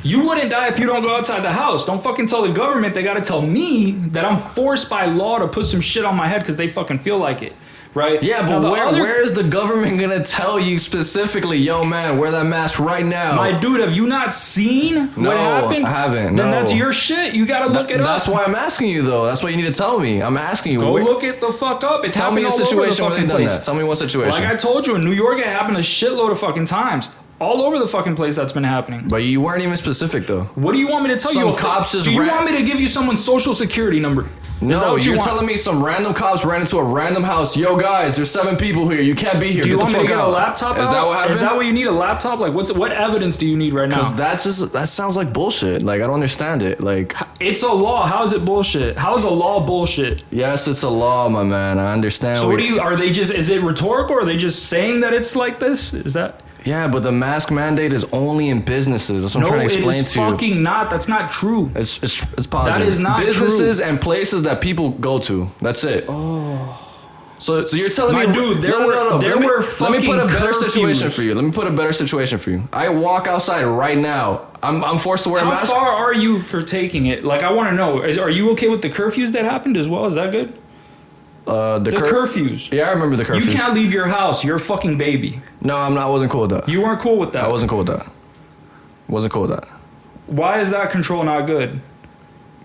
You wouldn't die if you don't go outside the house. Don't fucking tell the government. They gotta tell me that I'm forced by law to put some shit on my head because they fucking feel like it. right? Yeah, but where is the government gonna tell you specifically, yo, man, wear that mask right now? My dude, have you not seen what happened? I haven't. Then that's your shit. You gotta look it up. That's why I'm asking you, though. That's why you need to tell me. I'm asking you. Go look it the fuck up. It's tell me a situation where they've done that. Tell me one situation. Like I told you, in New York, it happened a shitload of fucking times. All over the fucking place that's been happening. But you weren't even specific, though. What do you want me to tell you? Some cops just do you want me to give you someone's social security number? No, you're telling me some random cops ran into a random house. Yo, guys, there's 7 people here. You can't be here. Do you want me to get a laptop? Is that what happened? Is that what you need? A laptop? Like, what evidence do you need right now? Because that sounds like bullshit. Like, I don't understand it. Like, it's a law. How is it bullshit? How is a law bullshit? Yes, it's a law, my man. I understand. So is it rhetorical? Or are they just saying that it's like this? Is that? Yeah, but the mask mandate is only in businesses. That's what I'm trying to explain to you. No, it is fucking not. That's not true. It's positive. That is not businesses true. And places that people go to. That's it. Oh. So you're telling me, dude, there were fucking Let me put a better curfews. situation for you. Let me put a better situation for you. I walk outside right now. I'm forced to wear a mask. How far are you for taking it? Like, I want to know. Are you okay with the curfews that happened as well? Is that good? The curfews. Yeah, I remember the curfews. You can't leave your house. You're a fucking baby. No, I'm not. I wasn't cool with that. You weren't cool with that. I wasn't cool with that. Wasn't cool with that. Why is that control not good?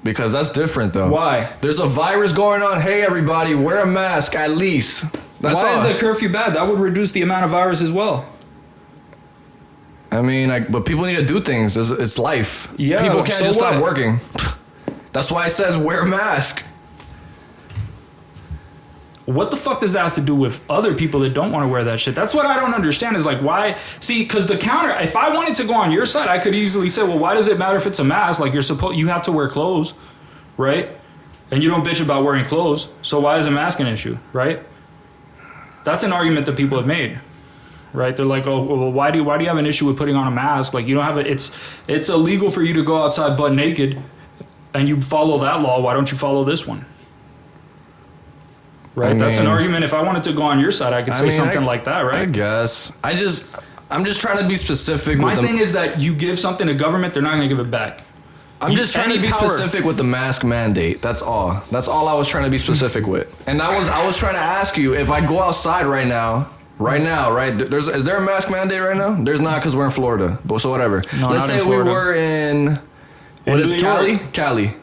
Because that's different, though. Why? There's a virus going on. Hey, everybody, wear a mask at least. Why is the curfew bad? That would reduce the amount of virus as well. I mean, but people need to do things. It's life. Yeah. People can't just stop working. That's why it says wear a mask. What the fuck does that have to do with other people that don't want to wear that shit? That's what I don't understand is like why. See, because the counter, if I wanted to go on your side, I could easily say, well, why does it matter if it's a mask? Like you have to wear clothes, right? And you don't bitch about wearing clothes. So why is a mask an issue, right? That's an argument that people have made, right? They're like, oh, well, why do you have an issue with putting on a mask? Like you don't have it's illegal for you to go outside butt naked, and you follow that law. Why don't you follow this one? Right, that's an argument. If I wanted to go on your side, I could say something like that, right? I guess. I'm just trying to be specific. My thing is that you give something to government, they're not going to give it back. I'm just trying to be specific with the mask mandate. That's all. That's all I was trying to be specific with. And I was trying to ask you if I go outside right now, right? Is there a mask mandate right now? There's not because we're in Florida. But so whatever. No, let's say we were in what is it, Cali,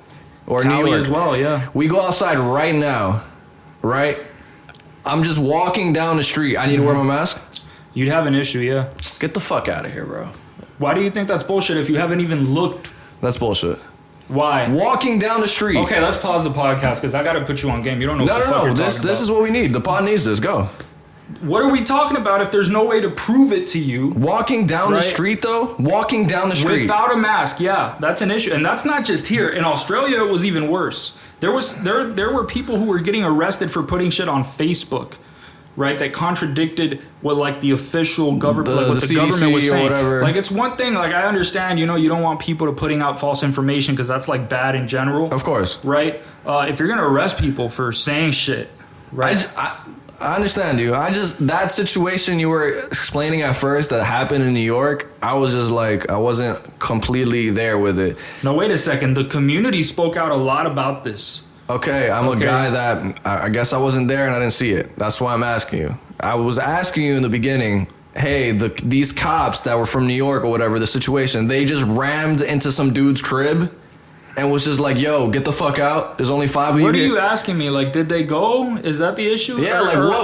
or New York as well. Yeah. We go outside right now. Right? I'm just walking down the street. I need to wear my mask? You'd have an issue, yeah. Get the fuck out of here, bro. Why do you think that's bullshit if you haven't even looked? That's bullshit. Why? Walking down the street. Okay, let's pause the podcast because I got to put you on game. You don't know what the fuck you're talking about. This is what we need. The pod needs this. Go. What are we talking about if there's no way to prove it to you? Walking down the street, though? Walking down the street. Without a mask, yeah. That's an issue. And that's not just here. In Australia, it was even worse. There were people who were getting arrested for putting shit on Facebook, right? That contradicted what like the official government, what the government was saying. Whatever. Like it's one thing. Like I understand, you don't want people to putting out false information because that's like bad in general. Of course, right? If you're gonna arrest people for saying shit, right? I understand you. That situation you were explaining at first that happened in New York, I was just like, I wasn't completely there with it. No, wait a second. The community spoke out a lot about this. Okay, I'm a guy that, I guess I wasn't there and I didn't see it. That's why I'm asking you. I was asking you in the beginning, hey, these cops that were from New York or whatever, the situation, they just rammed into some dude's crib and was just like, yo, get the fuck out. There's only 5 of you. What are you asking me? Like, did they go? Is that the issue? Yeah,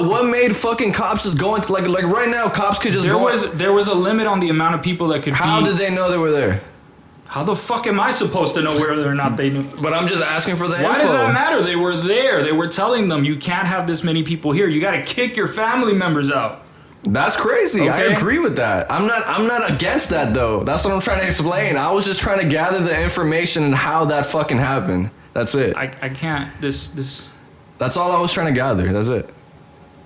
what made fucking cops just go into, like right now, cops could just go. There was a limit on the amount of people that could How did they know they were there? How the fuck am I supposed to know whether or not they knew? But I'm just asking for the info. Why does that matter? They were there. They were telling them, you can't have this many people here. You got to kick your family members out. That's crazy. Okay. I agree with that. I'm not against that though. That's what I'm trying to explain. I was just trying to gather the information and how that fucking happened. That's it. I can't. This. That's all I was trying to gather. That's it.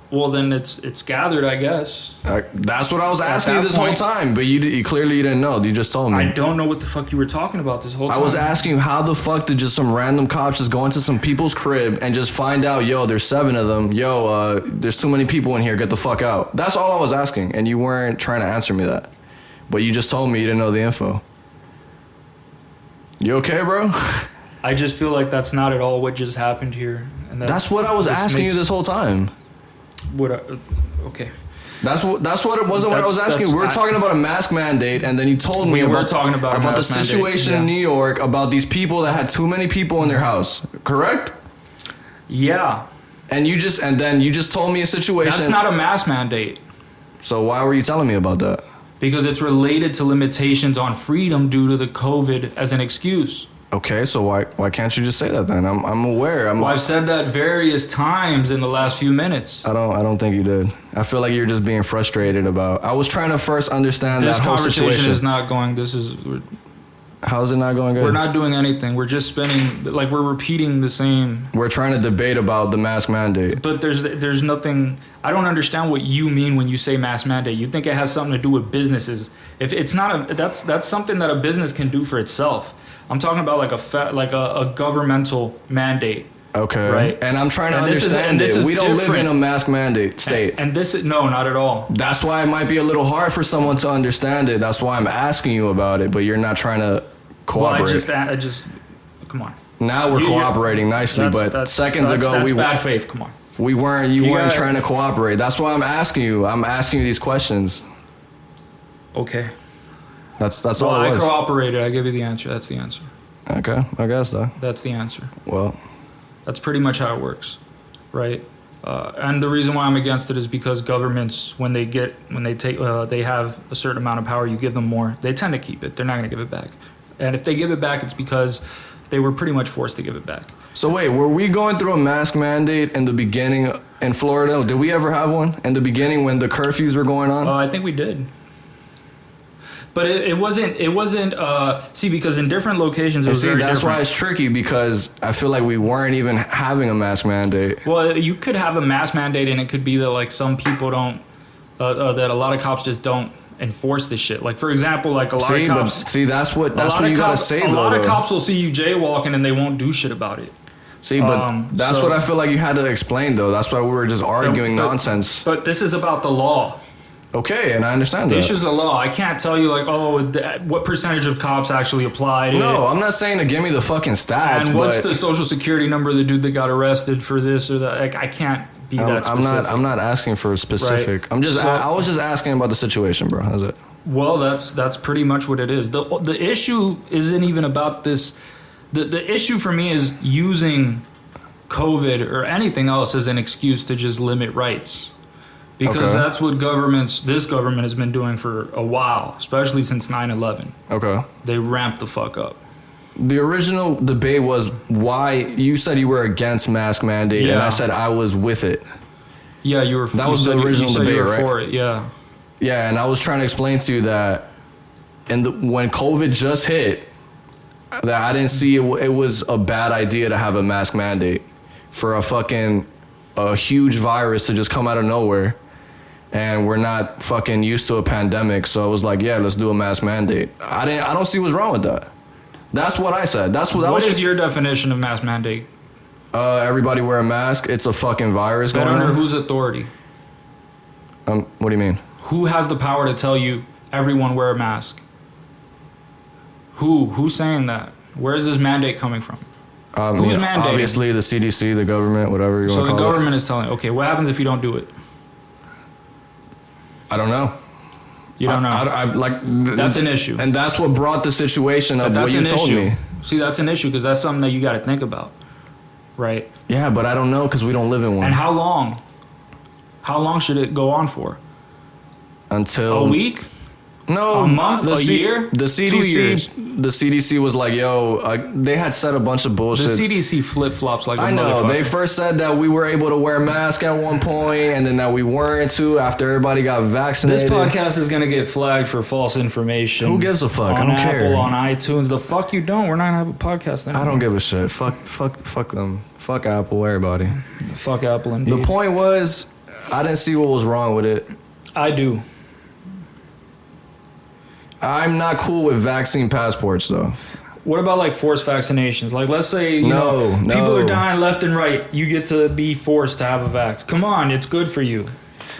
Well, then it's gathered, I guess. That's what I was asking you this whole time, but you clearly didn't know. You just told me. I don't know what the fuck you were talking about this whole time. I was asking you how the fuck did just some random cops just go into some people's crib and just find out, yo, there's 7 of them. Yo, there's too many people in here. Get the fuck out. That's all I was asking, and you weren't trying to answer me that. But you just told me you didn't know the info. You okay, bro? I just feel like that's not at all what just happened here. And that's what I was asking you this whole time. Okay. That's what it wasn't. What I was asking. We were talking about a mask mandate, and then you told me about the situation in New York about these people that had too many people in their house. Correct? Yeah. And you just told me a situation. That's not a mask mandate. So why were you telling me about that? Because it's related to limitations on freedom due to the COVID as an excuse. Okay, so why can't you just say that then? I'm aware. I've said that various times in the last few minutes. I don't think you did. I feel like you're just being frustrated about. I was trying to first understand this that whole situation. This conversation is not going. How is it not going good? We're not doing anything. We're just spinning. Like we're repeating the same. We're trying to debate about the mask mandate. But there's nothing. I don't understand what you mean when you say mask mandate. You think it has something to do with businesses? If it's not that's something that a business can do for itself. I'm talking about like a governmental mandate. Okay. Right. And I'm trying to understand it. We don't live in a mask mandate state. And this is no, not at all. That's why it might be a little hard for someone to understand it. That's why I'm asking you about it, but you're not trying to cooperate. Well, I just come on. Now we're cooperating nicely, but seconds ago we bad faith. Come on. We weren't. You weren't trying to cooperate. That's why I'm asking you. I'm asking you these questions. Okay. That's all it was. I cooperated. I give you the answer. That's the answer. Okay, I guess so. That's the answer. Well, that's pretty much how it works, right? And the reason why I'm against it is because governments, when they have a certain amount of power, you give them more. They tend to keep it. They're not going to give it back. And if they give it back, it's because they were pretty much forced to give it back. So wait, were we going through a mask mandate in the beginning in Florida? Did we ever have one in the beginning when the curfews were going on? I think we did. But it wasn't, because in different locations it was very different. That's why it's tricky, because I feel like we weren't even having a mask mandate. Well, you could have a mask mandate and it could be that like some people don't, that a lot of cops just don't enforce this shit. Like for example, like a lot of cops. That's what you gotta say though. A lot of cops will see you jaywalking and they won't do shit about it. See, but that's what I feel like you had to explain though. That's why we were just arguing nonsense. But this is about the law. Okay, and I understand that. The issue's the law. I can't tell you like, what percentage of cops actually applied it. No, I'm not saying to give me the fucking stats. And what's the social security number of the dude that got arrested for this or that? Like, I can't be that specific. I'm not asking for a specific. Right. I was just asking about the situation, bro. That's it. Well, that's pretty much what it is. The issue isn't even about this. The issue for me is using COVID or anything else as an excuse to just limit rights. Because that's what this government has been doing for a while, especially since 9/11. Okay. They ramped the fuck up. The original debate was why you said you were against mask mandate, and I said I was with it. Yeah, you were. That was the original debate, right? For it, yeah. Yeah, and I was trying to explain to you that, when COVID just hit, that I didn't see it was a bad idea to have a mask mandate for a huge virus to just come out of nowhere. And we're not fucking used to a pandemic, so I was like, yeah, let's do a mask mandate. I don't see what's wrong with that. That's what I said. What is your definition of mask mandate? Everybody wear a mask. It's a fucking virus going on. But under whose authority? What do you mean? Who has the power to tell you everyone wear a mask? Who's saying that? Where is this mandate coming from? Who's mandating? Obviously the CDC, the government, whatever you want to call it. So the government is telling. Okay, what happens if you don't do it? I don't know. You don't know. That's an issue, and that's what brought the situation up. What you told me. See, that's an issue because that's something that you got to think about, right? Yeah, but I don't know because we don't live in one. And how long? How long should it go on for? Until a week? No, a month, a year, the CDC, 2 years. The CDC was like, "Yo," they had said a bunch of bullshit. The CDC flip flops like a I know. motherfucker. They first said that we were able to wear masks at one point, and then that we weren't too after everybody got vaccinated. This podcast is gonna get flagged for false information. Who gives a fuck? I don't care. On Apple, on iTunes, the fuck you don't. We're not gonna have a podcast anymore. I don't give a shit. Fuck them. Fuck Apple. Everybody. Fuck Apple. Indeed. The point was, I didn't see what was wrong with it. I do. I'm not cool with vaccine passports, though. What about like forced vaccinations? Like, let's say people are dying left and right. You get to be forced to have a vax. Come on, it's good for you.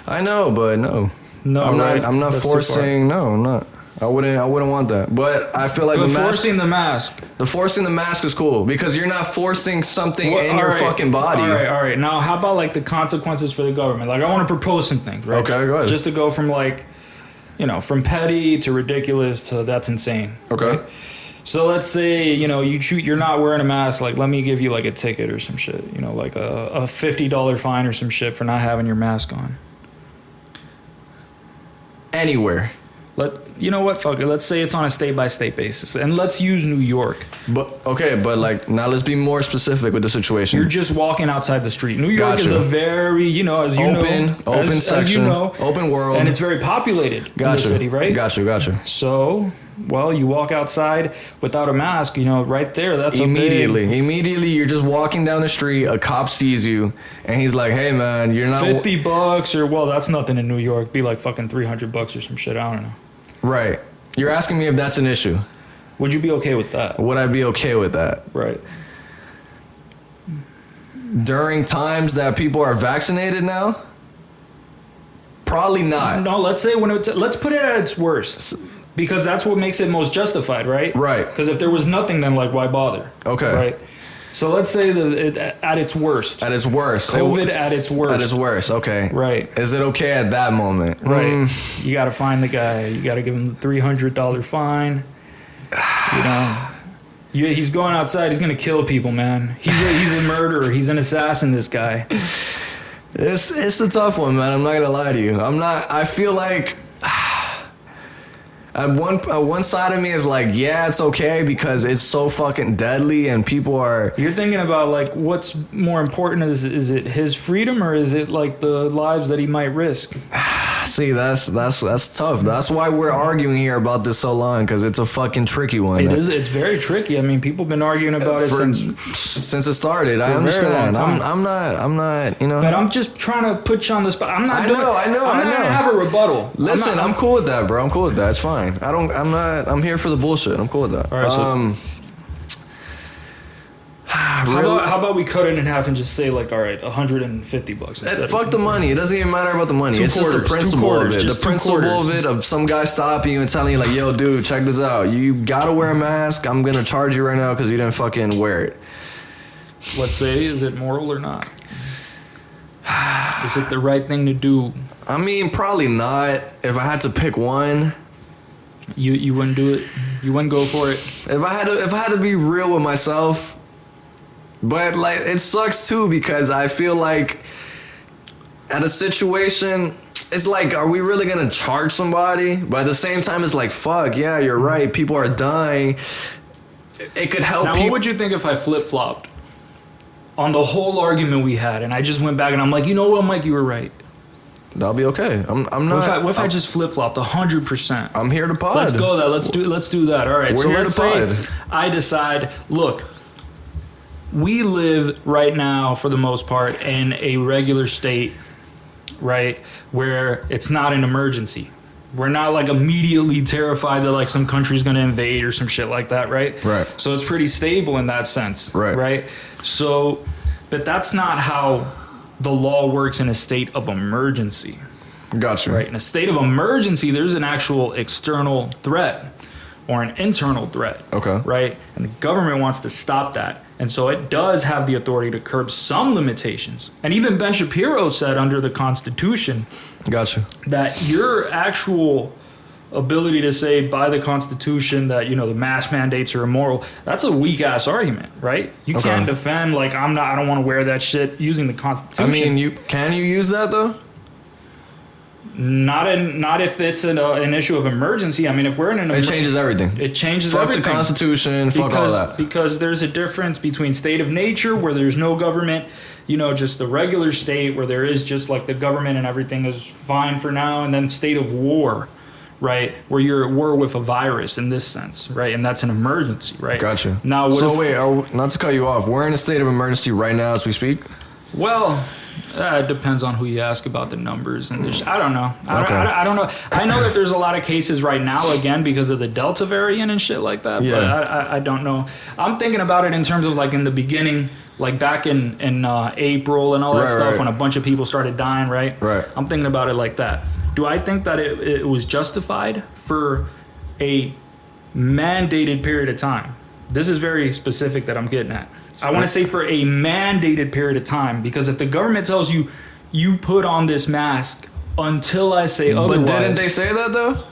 I know, but no. No, I'm not forcing. No, I'm not. I wouldn't want that. But I feel like the forcing the mask. The forcing the mask is cool because you're not forcing something in your fucking body. All right. Now, how about like the consequences for the government? Like, I want to propose some things, right? Okay, go ahead. Just to go from like, from petty to ridiculous to that's insane. Okay. Right? So let's say, you're not wearing a mask. Like, let me give you like a ticket or some shit. Like a $50 fine or some shit for not having your mask on. Anywhere. You know what? Fuck it. Let's say it's on a state-by-state basis. And let's use New York. But like, now let's be more specific with the situation. You're just walking outside the street. New York is a very, as you open section, open world. And it's very populated in the city, right? Gotcha. So, you walk outside without a mask, right there, that's Immediately, you're just walking down the street, a cop sees you, and he's like, hey, man, you're not... $50 or, that's nothing in New York. Be like fucking $300 or some shit, I don't know. Right. You're asking me if that's an issue. Would you be okay with that? Would I be okay with that? Right. During times that people are vaccinated now? Probably not. No, let's say let's put it at its worst. Because that's what makes it most justified, right? Right. Because if there was nothing, then why bother? Okay. Right. So let's say at its worst. At its worst. COVID at its worst. At its worst, okay. Right. Is it okay at that moment? Right. You got to find the guy. You got to give him the $300 fine. He's going outside. He's going to kill people, man. He's a murderer. He's an assassin, this guy. It's a tough one, man. I'm not going to lie to you. I feel like... One side of me is like, yeah, it's okay because it's so fucking deadly and people are... You're thinking about like what's more important, is it his freedom or is it like the lives that he might risk? See, that's tough. That's why we're arguing here about this so long, because it's a fucking tricky one. It is. It's very tricky. I mean, people have been arguing about it since it started. I understand. I'm not. But I'm just trying to put you on the spot. I'm not. I know. I'm not gonna have a rebuttal. Listen, I'm cool with that, bro. I'm cool with that. It's fine. I'm here for the bullshit. I'm cool with that. All right. How about we cut it in half and just say like, all right, $150 instead. Fuck the money. It doesn't even matter about the money. It's just the principle of it. The principle of it, of some guy stopping you and telling you like, yo, dude, check this out. You gotta wear a mask. I'm gonna charge you right now because you didn't fucking wear it. Let's say, is it moral or not? Is it the right thing to do? I mean, probably not. If I had to pick one, you wouldn't do it. You wouldn't go for it. If I had to be real with myself. But like it sucks too because I feel like at a situation it's like, are we really gonna charge somebody? But at the same time it's like, fuck, yeah, you're right, people are dying. It could help. Now what would you think if I flip-flopped on the whole argument we had and I just went back and I'm like, you know what, Mike, you were right? That'll be okay. I'm not. What if I just flip-flopped 100%? I'm here to pod. Let's go that. Let's do that. All right. We're so here let's to pod. say I decide, look, we live right now, for the most part, in a regular state, right, where it's not an emergency. We're not like immediately terrified that like some country's going to invade or some shit like that, right? Right. So it's pretty stable in that sense, right? Right. So, but that's not how the law works in a state of emergency. Gotcha. Right. In a state of emergency, there's an actual external threat or an internal threat. Okay. Right. And the government wants to stop that. And so it does have the authority to curb some limitations. And even Ben Shapiro said under the Constitution, gotcha, that your actual ability to say by the Constitution that, the mask mandates are immoral, that's a weak ass argument, right? You can't defend like I don't want to wear that shit using the Constitution. I mean, can you use that though? Not if it's an issue of emergency. I mean, if we're in it changes everything. It changes everything. Fuck the Constitution. Fuck all that. Because there's a difference between state of nature, where there's no government, just the regular state where there is just like the government and everything is fine for now, and then state of war, right, where you're at war with a virus in this sense, right, and that's an emergency, right? Gotcha. Now, not to cut you off, we're in a state of emergency right now as we speak. Well, it depends on who you ask about the numbers. And I don't know. I don't know. I know that there's a lot of cases right now, again, because of the Delta variant and shit like that. Yeah. But I don't know. I'm thinking about it in terms of like in the beginning, like back in April and all that stuff, when a bunch of people started dying, right? Right. I'm thinking about it like that. Do I think that it was justified for a mandated period of time. This is very specific that I'm getting at. I want to say for a mandated period of time, because if the government tells you, you put on this mask until I say otherwise. But didn't they say that though?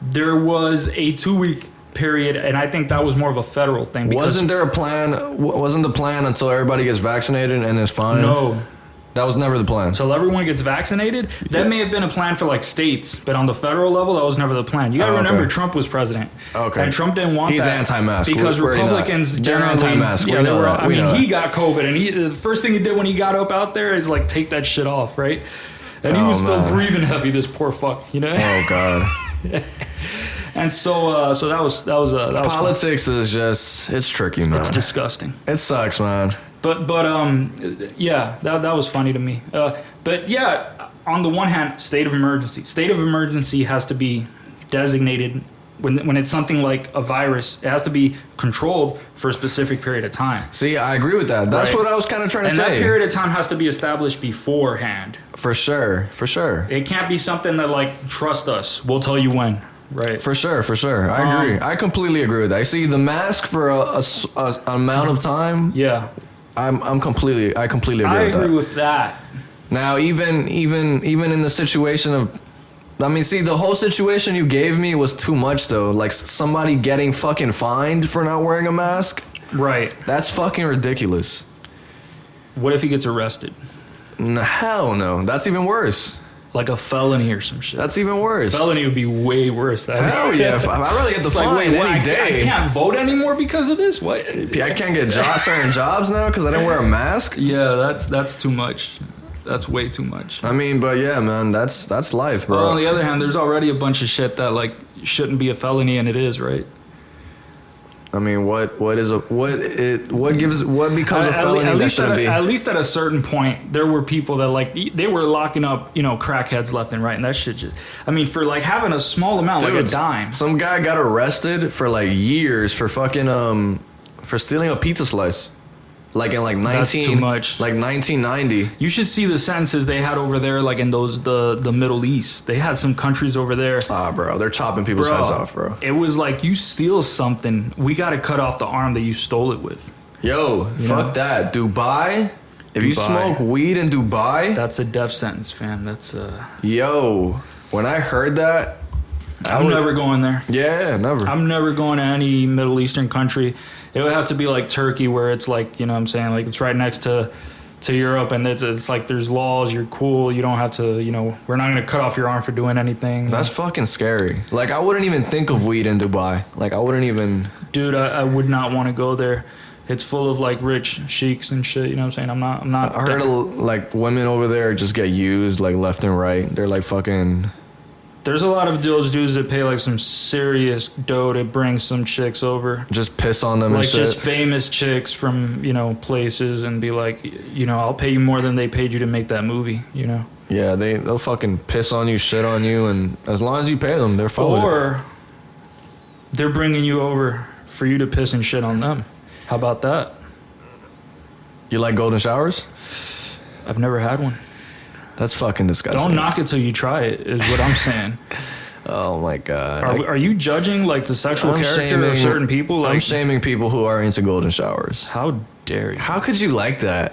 There was a 2-week period, and I think that was more of a federal thing. Wasn't there a plan? Wasn't the plan until everybody gets vaccinated and it's fine? No. That was never the plan. Until everyone gets vaccinated? That may have been a plan for like states, but on the federal level, that was never the plan. You gotta remember, Trump was president. Okay. And Trump didn't want He's that. anti-mask. Because Republicans generally... They're anti-mask. Yeah, I mean, he got COVID, and the first thing he did when he got up out there is like take that shit off, right? And he was still breathing heavy, this poor fuck, you know? Oh, God. And so that was politics is just, it's tricky, man. It's disgusting. It sucks, man. But yeah, that was funny to me. But yeah, on the one hand, state of emergency. State of emergency has to be designated when it's something like a virus. It has to be controlled for a specific period of time. See, I agree with that. That's what I was kind of trying to say. And that period of time has to be established beforehand. For sure. It can't be something that like, trust us, we'll tell you when. Right. For sure. I agree. I completely agree with that. I see the mask for a amount of time. Yeah. I completely agree with that. I agree with that. Now, even in the situation of, I mean, see, the whole situation you gave me was too much, though. Like, somebody getting fucking fined for not wearing a mask. Right. That's fucking ridiculous. What if he gets arrested? Hell no. That's even worse. Like a felony or some shit. That's even worse. Felony would be way worse. Hell yeah. I'd rather get the fine any day. I can't vote anymore because of this? What? I can't get certain jobs now because I didn't wear a mask? Yeah, that's too much. That's way too much. I mean, but yeah, man, that's life, bro. Well, on the other hand, there's already a bunch of shit that like shouldn't be a felony, and it is, right? I mean, what becomes a felony that shouldn't be? At least at a certain point, there were people that like they were locking up, crackheads left and right, and that shit just. I mean, for like having a small amount, like a dime. Some guy got arrested for like years for fucking for stealing a pizza slice. Like in That's too much. Like 1990. You should see the sentences they had over there, like in the Middle East. They had some countries over there. Bro, they're chopping people's heads off, bro. It was like, you steal something, we got to cut off the arm that you stole it with. Yo, fuck that. Dubai? If you smoke weed in Dubai, that's a death sentence, fam. That's Yo, when I heard that, I'm never going there. Yeah, never. I'm never going to any Middle Eastern country. It would have to be like Turkey, where it's like, what I'm saying, like it's right next to Europe, and it's like there's laws, you're cool, you don't have to, we're not going to cut off your arm for doing anything. That's fucking scary. Like, I wouldn't even think of weed in Dubai. Like, I wouldn't even... Dude, I would not want to go there. It's full of like rich sheiks and shit, you know what I'm saying? I'm not... I heard like women over there just get used like left and right. They're like fucking... There's a lot of those dudes that pay like some serious dough to bring some chicks over. Just piss on them like and shit. Just famous chicks from, places, and be like, I'll pay you more than they paid you to make that movie, Yeah, they'll fucking piss on you, shit on you, and as long as you pay them, they're fine. Or they're bringing you over for you to piss and shit on them. How about that? You like golden showers? I've never had one. That's fucking disgusting. Don't knock it till you try it, is what I'm saying. Oh my god. Are you judging like the sexual character of certain people? Like, I'm shaming people who are into golden showers. How dare you? How could you like that?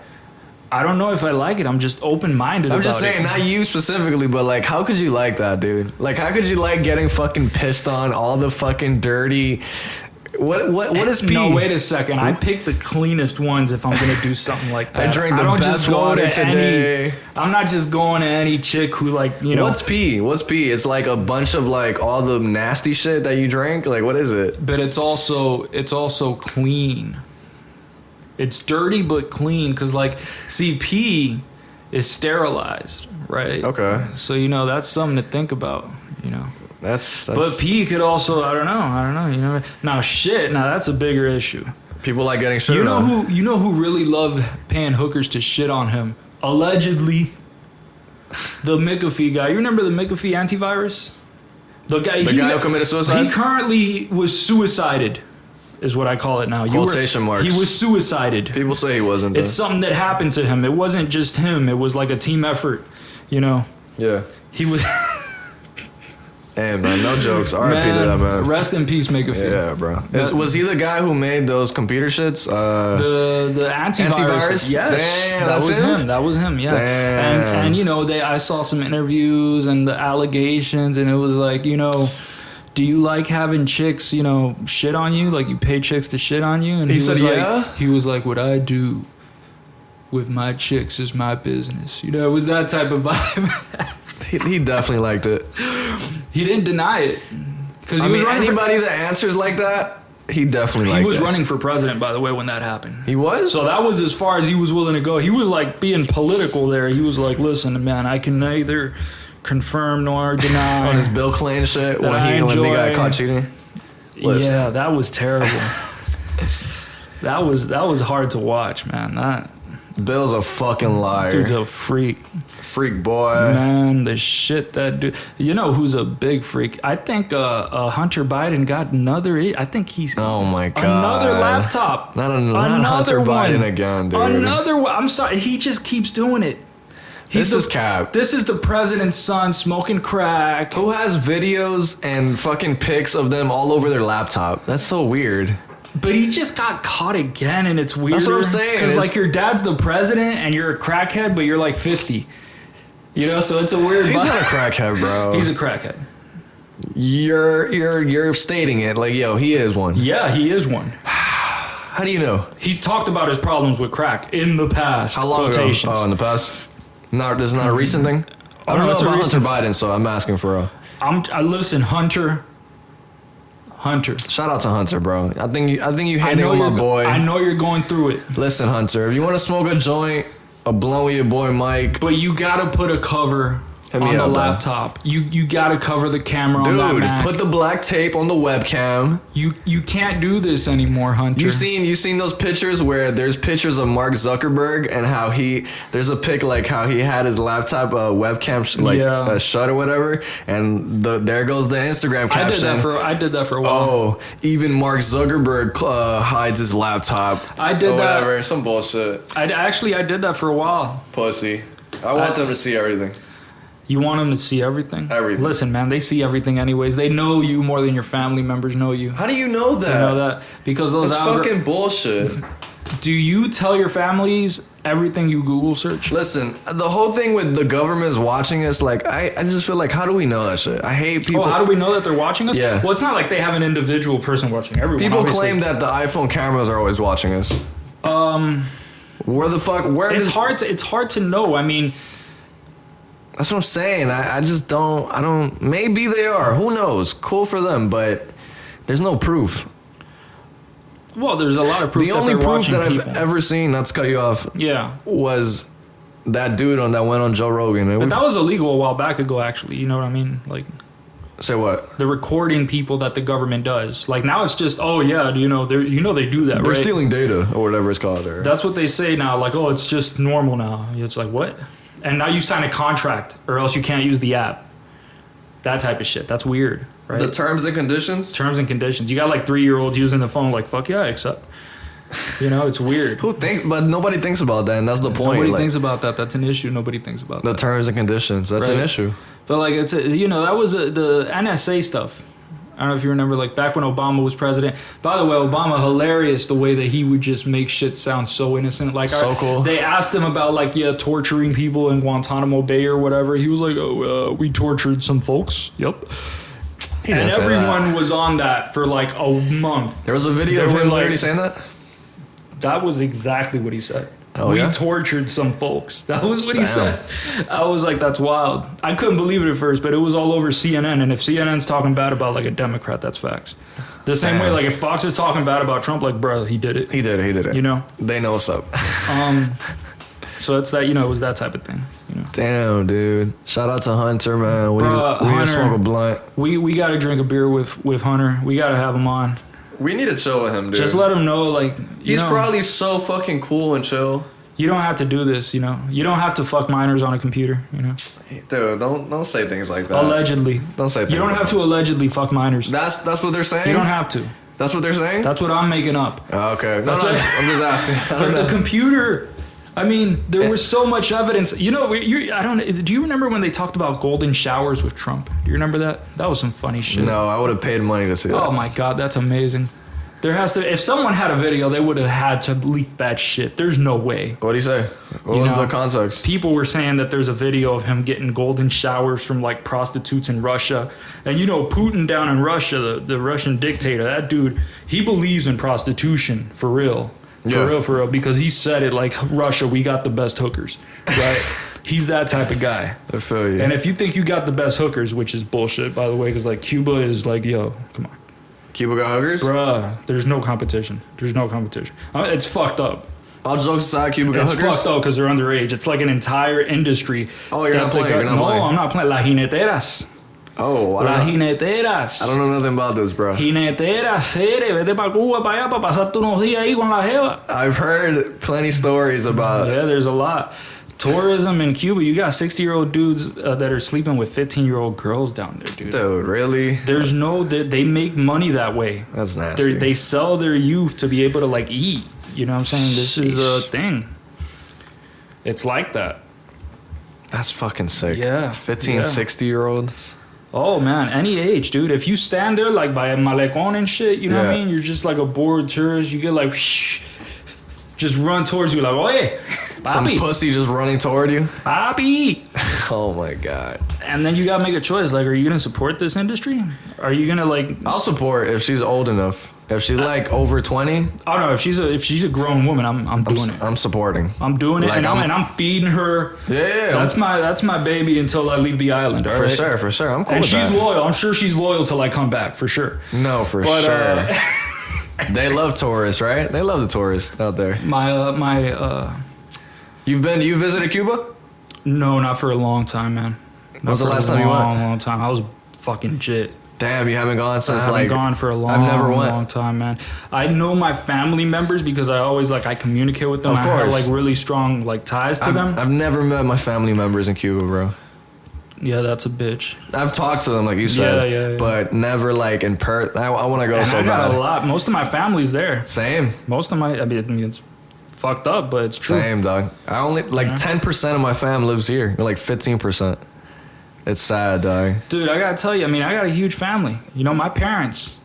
I don't know if I like it. I'm just open-minded about it. I'm just saying, not you specifically, but like, how could you like that, dude? Like, how could you like getting fucking pissed on, all the fucking dirty... What is pee? No, wait a second. I pick the cleanest ones if I'm gonna do something like that. I drank the best water today. I'm not just going to any chick who like, What's pee? It's like a bunch of like all the nasty shit that you drank. Like, what is it? But it's also clean. It's dirty but clean, because like, see, pee is sterilized, right? Okay. So that's something to think about. That's But pee could also, I don't know. Now that's a bigger issue. People like getting shit on. Who really love paying hookers to shit on him? Allegedly. The McAfee guy. You remember the McAfee antivirus? The guy who committed suicide? He currently was suicided, is what I call it now. Quotation marks. He was suicided. People say he wasn't. It's something that happened to him. It wasn't just him. It was like a team effort, Yeah. He was... Hey man, no jokes. R.I.P. to that man. Rest in peace, make a feel. Yeah, bro. Was he the guy who made those computer shits? The antivirus. Yes, damn, that was him. That was him. Yeah. Damn. And you know, I saw some interviews and the allegations, and it was like, you know, do you like having chicks, you know, shit on you? Like you pay chicks to shit on you? And he said, yeah. He was like, what I do with my chicks is my business. You know, it was that type of vibe. He definitely liked it. He didn't deny it. Because he was running anybody that answers like that, he definitely liked it. He was running for president, by the way, when that happened. He was? So that was as far as he was willing to go. He was like being political there. He was like, listen, man, I can neither confirm nor deny. On his Bill Clinton shit when they got caught cheating? Listen. Yeah, that was terrible. that was hard to watch, man. Bill's a fucking liar. Dude's a freak. Freak boy. Man, the shit that dude. You know who's a big freak? I think Hunter Biden got another. I think he's. Oh my god. Another laptop. Not Hunter Biden again, dude. Another one. I'm sorry. He just keeps doing it. This is cap. This is the president's son smoking crack. Who has videos and fucking pics of them all over their laptop? That's so weird. But he just got caught again, and it's weird. That's what I'm saying. Because like your dad's the president, and you're a crackhead, but you're like 50. You know, so it's a weird. He's not a crackhead, bro. He's a crackhead. You're stating it like, yo, he is one. Yeah, he is one. How do you know? He's talked about his problems with crack in the past. How long ago? Oh, in the past. This is not a recent thing. I don't know about Hunter Biden, so I'm asking for a. Listen, Hunter. Shout out to Hunter, bro. I think you handing on my boy. I know you're going through it. Listen, Hunter, if you want to smoke a joint, a blunt with your boy Mike. But you gotta put a cover on the laptop. You gotta cover the camera on that Mac. Dude, put the black tape on the webcam. You can't do this anymore, Hunter. You seen those pictures where there's pictures of Mark Zuckerberg and how there's a pic like how he had his laptop webcam shut or whatever, and there goes the Instagram caption. I did that for a while. Oh, even Mark Zuckerberg hides his laptop. I did that. Whatever, some bullshit. I did that for a while. Pussy. I want them to see everything. You want them to see everything? Everything. Listen, man, they see everything anyways. They know you more than your family members know you. How do you know that? They know that because those That's fucking bullshit. Do you tell your families everything you Google search? Listen, the whole thing with the government is watching us, like, I just feel like, how do we know that shit? I hate people. Oh, how do we know that they're watching us? Yeah. Well, it's not like they have an individual person watching everyone. People claim that the iPhone cameras are always watching us. Where the fuck? It's hard to know. I mean, that's what I'm saying. I just don't. Maybe they are. Who knows? Cool for them, but there's no proof. Well, there's a lot of proof. The only proof that I've ever seen, not to cut you off, was that dude that went on Joe Rogan. But that was illegal a while back ago, actually. You know what I mean? Like, say what? The recording people that the government does. Like now, it's just they do that. They're stealing data or whatever it's called. That's what they say now. Like, oh, it's just normal now. It's like what? And now you sign a contract, or else you can't use the app. That type of shit. That's weird, right? The terms and conditions? Terms and conditions. You got like 3-year-olds using the phone like, fuck yeah, I accept. You know, it's weird. But nobody thinks about that, and that's the point. Nobody thinks about that. That's an issue. Nobody thinks about that. The terms and conditions. That's an issue. But like, that was the NSA stuff. I don't know if you remember, like back when Obama was president. By the way, Obama, hilarious the way that he would just make shit sound so innocent. Like, so cool. They asked him about torturing people in Guantanamo Bay or whatever. He was like, we tortured some folks. Yep. And everyone was on that for like a month. There was a video of him literally saying that? That was exactly what he said. Oh, we tortured some folks. That was what he said. I was like, that's wild. I couldn't believe it at first, but it was all over CNN. And if CNN's talking bad about like a Democrat, that's facts. The same way, like if Fox is talking bad about Trump, like, bro, he did it. He did it. You know? They know what's up. So it's that, it was that type of thing. You know? Damn, dude. Shout out to Hunter, man. We need to smoke a blunt. We got to drink a beer with Hunter. We got to have him on. We need to chill with him, dude. Just let him know, like... He's probably so fucking cool and chill. You don't have to do this, You don't have to fuck minors on a computer, Dude, don't say things like that. Allegedly. Don't say things You don't have to allegedly fuck minors. That's what they're saying? You don't have to. That's what they're saying? That's what I'm making up. Oh, okay. No, I'm just asking. But the computer... I mean, there was so much evidence. You know, I don't. Do you remember when they talked about golden showers with Trump? Do you remember that? That was some funny shit. No, I would have paid money to see that. Oh my god, that's amazing. There has to. If someone had a video, they would have had to leak that shit. There's no way. What do you say? What was the context? People were saying that there's a video of him getting golden showers from like prostitutes in Russia, and you know Putin down in Russia, the Russian dictator. That dude, he believes in prostitution for real. For real, because he said it like, Russia, we got the best hookers, right? He's that type of guy. I feel you. And if you think you got the best hookers, which is bullshit, by the way, because like Cuba is like, yo, come on. Cuba got hookers? Bruh, there's no competition. There's no competition. It's fucked up. All jokes aside, Cuba got hookers? It's fucked up because they're underage. It's like an entire industry. Oh, you're not playing? No, I'm not playing. La Jineteras. Oh, wow. Las jineteras. I don't know nothing about this, bro. Jineteras, vete para Cuba, para allá, para pasarte unos días ahí con la jeva. I've heard plenty stories about... Yeah, there's a lot. Tourism in Cuba, you got 60-year-old dudes that are sleeping with 15-year-old girls down there, dude. Dude, really? There's no... They make money that way. That's nasty. They sell their youth to be able to, like, eat. You know what I'm saying? This is a thing. It's like that. That's fucking sick. Yeah. 15, 60-year-olds. Oh man, any age, dude. If you stand there like by a malecon and shit, you know what I mean? You're just like a bored tourist. You get like, just run towards you like, oye, papi. Some pussy just running toward you. Papi. Oh my god. And then you gotta make a choice. Like, are you gonna support this industry? Are you gonna like? I'll support if she's old enough. If she's like over 20. Oh no, if she's a grown woman, I'm doing it. I'm supporting. I'm doing it, like, and I'm feeding her. Yeah. That's my baby until I leave the island. All right? For sure. I'm cool and with that. she's loyal. I'm sure she's loyal till I come back, for sure. No, for sure. They love tourists, right? They love the tourists out there. You visited Cuba? No, not for a long time, man. When was the last time you went? Long time. I was fucking jit. Damn, you haven't gone since I haven't gone for a long time, man. I know my family members because I always I communicate with them. Of course. I have really strong ties to them. I've never met my family members in Cuba, bro. Yeah, that's a bitch. I've talked to them, like you said, yeah. but never in person. I want to go so bad. I got a lot. Most of my family's there. Same. Most of my, I mean, it's fucked up, but it's true. Same, dog. I only 10% of my fam lives here. Or 15%. It's sad, dog. Dude, I gotta tell you, I mean, I got a huge family. You know, my parents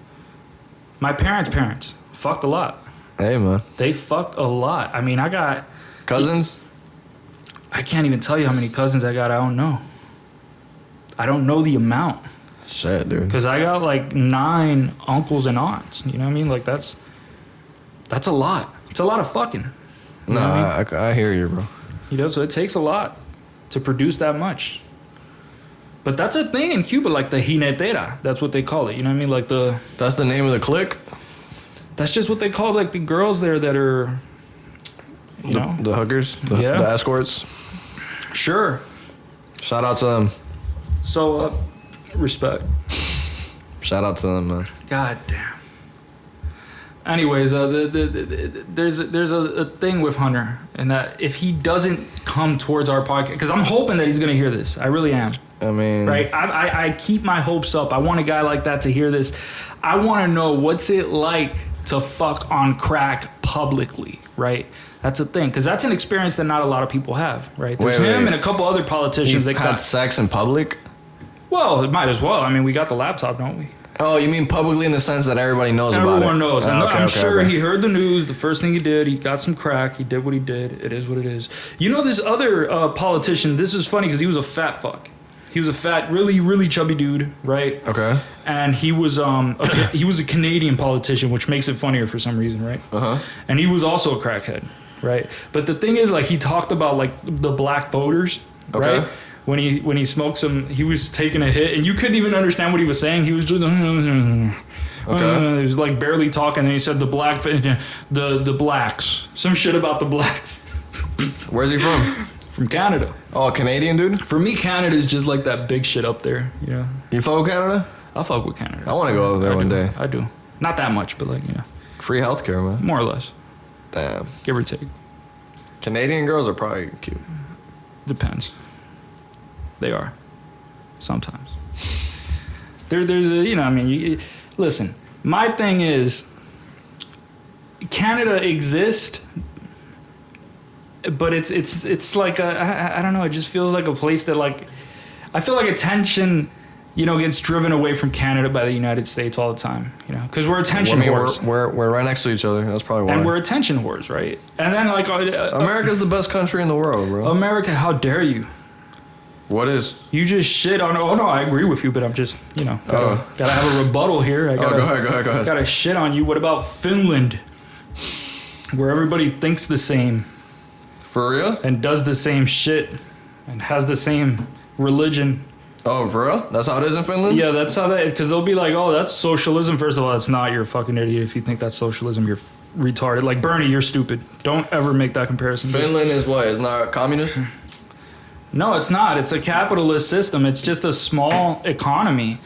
fucked a lot. Hey, man. They fucked a lot. I mean, I got cousins. I can't even tell you how many cousins I got. I don't know. I don't know the amount. Shit, dude. Because I got 9 uncles and aunts. You know what I mean? That's a lot. It's a lot of fucking. No, I hear you, bro. You know, so it takes a lot to produce that much. But that's a thing in Cuba, the jinetera. That's what they call it. You know what I mean? That's the name of the clique? That's just what they call the girls there that are, you know. The hookers? The escorts? Sure. Shout out to them. So, respect. Shout out to them, man. God damn. Anyways, there's a thing with Hunter, and that if he doesn't come towards our podcast, because I'm hoping that he's gonna hear this. I really am. I mean, right? I keep my hopes up. I want a guy like that to hear this. I want to know what's it like to fuck on crack publicly, right? That's a thing, because that's an experience that not a lot of people have, right? There's him and a couple other politicians that had sex in public. Well, it might as well. I mean, we got the laptop, don't we? Oh, you mean publicly in the sense that everybody knows about it? Everyone knows. I'm sure he heard the news. The first thing he did, he got some crack. He did what he did. It is what it is. You know, this other politician, this is funny because he was a fat fuck. He was a fat, really, really chubby dude, right? Okay. And he was he was a Canadian politician, which makes it funnier for some reason, right? Uh-huh. And he was also a crackhead, right? But the thing is, he talked about the black voters, right? When he smoked some, he was taking a hit, and you couldn't even understand what he was saying. He was just he was barely talking, and he said the blacks, some shit about the blacks. Where's he from? From Canada. Oh, a Canadian dude? For me, Canada's just that big shit up there, you know. You fuck with Canada? I'll fuck with Canada. I want to go there one day. I do. Not that much, but free healthcare, man. More or less. Damn. Give or take. Canadian girls are probably cute. Depends. They are. Sometimes. There's a, listen, my thing is, Canada exists but it's like I don't know. It just feels like a place that like I feel like attention, gets driven away from Canada by the United States all the time. Because we're attention whores. We're right next to each other. That's probably why. And we're attention whores, right? And then like America's the best country in the world, bro. America, how dare you? What is? You just shit on. Oh no, I agree with you, but I'm just gotta have a rebuttal here. Go ahead. Gotta shit on you. What about Finland, where everybody thinks the same? For real? And does the same shit, and has the same religion. Oh, for real? That's how it is in Finland? Yeah, that's how because they'll be like, oh, that's socialism. First of all, it's not. You're a fucking idiot if you think that's socialism. You're retarded. Like Bernie, you're stupid. Don't ever make that comparison. Finland is what? It's not communist? No, it's not. It's a capitalist system. It's just a small economy.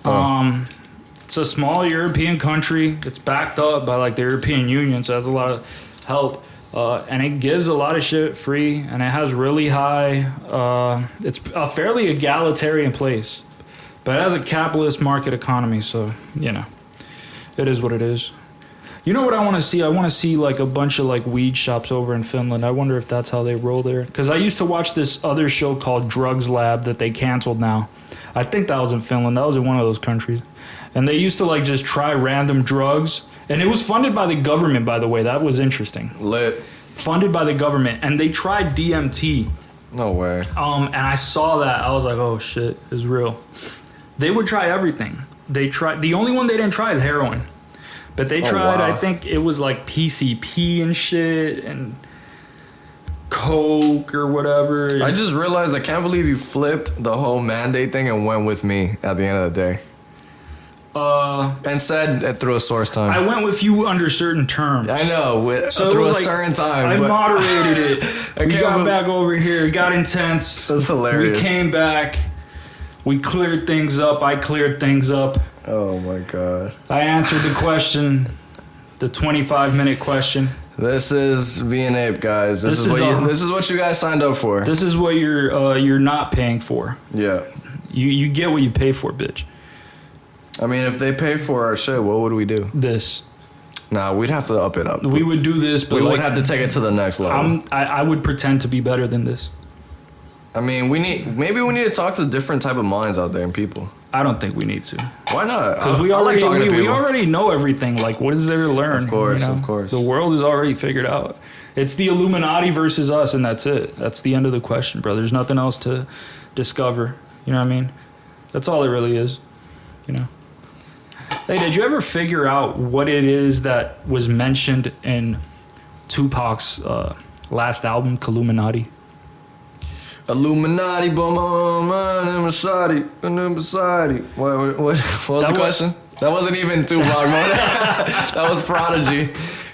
It's a small European country. It's backed up by like the European Union, so it has a lot of help. And it gives a lot of shit free, and it has really high. It's a fairly egalitarian place, but it has a capitalist market economy. So it is what it is. You know what I want to see? I want to see like a bunch of like weed shops over in Finland. I wonder if that's how they roll there. Because I used to watch this other show called Drugs Lab that they canceled now. I think that was in Finland. That was in one of those countries. And they used to like just try random drugs. And it was funded by the government, by the way. That was interesting. Lit. Funded by the government. And they tried DMT. No way. And I saw that. I was like, oh shit, it's real. They would try everything. The only one they didn't try is heroin. But they tried, I think it was like PCP and shit and Coke or whatever. I just realized I can't believe you flipped the whole mandate thing and went with me at the end of the day. And said through a source time. I went with you under certain terms. I know, through a certain time. I moderated it. We got back over here. It got intense. That's hilarious. We came back. We cleared things up. I cleared things up. Oh my god. I answered the question, the 25-minute question. This is V and Ape, guys. This is what you guys signed up for. This is what you're not paying for. Yeah. You get what you pay for, bitch. I mean, if they pay for our shit, what would we do? This. Nah, we'd have to up it up. We would do this, but we would have to take it to the next level. I would pretend to be better than this. I mean, maybe we need to talk to different type of minds out there and people. I don't think we need to. Why not? Because we already know everything. Like, what is there to learn? Of course. The world is already figured out. It's the Illuminati versus us, and that's it. That's the end of the question, bro. There's nothing else to discover. You know what I mean? That's all it really is. Hey, did you ever figure out what it is that was mentioned in Tupac's last album, Illuminati? Illuminati, What was the question? That wasn't even Tupac, bro. That was Prodigy.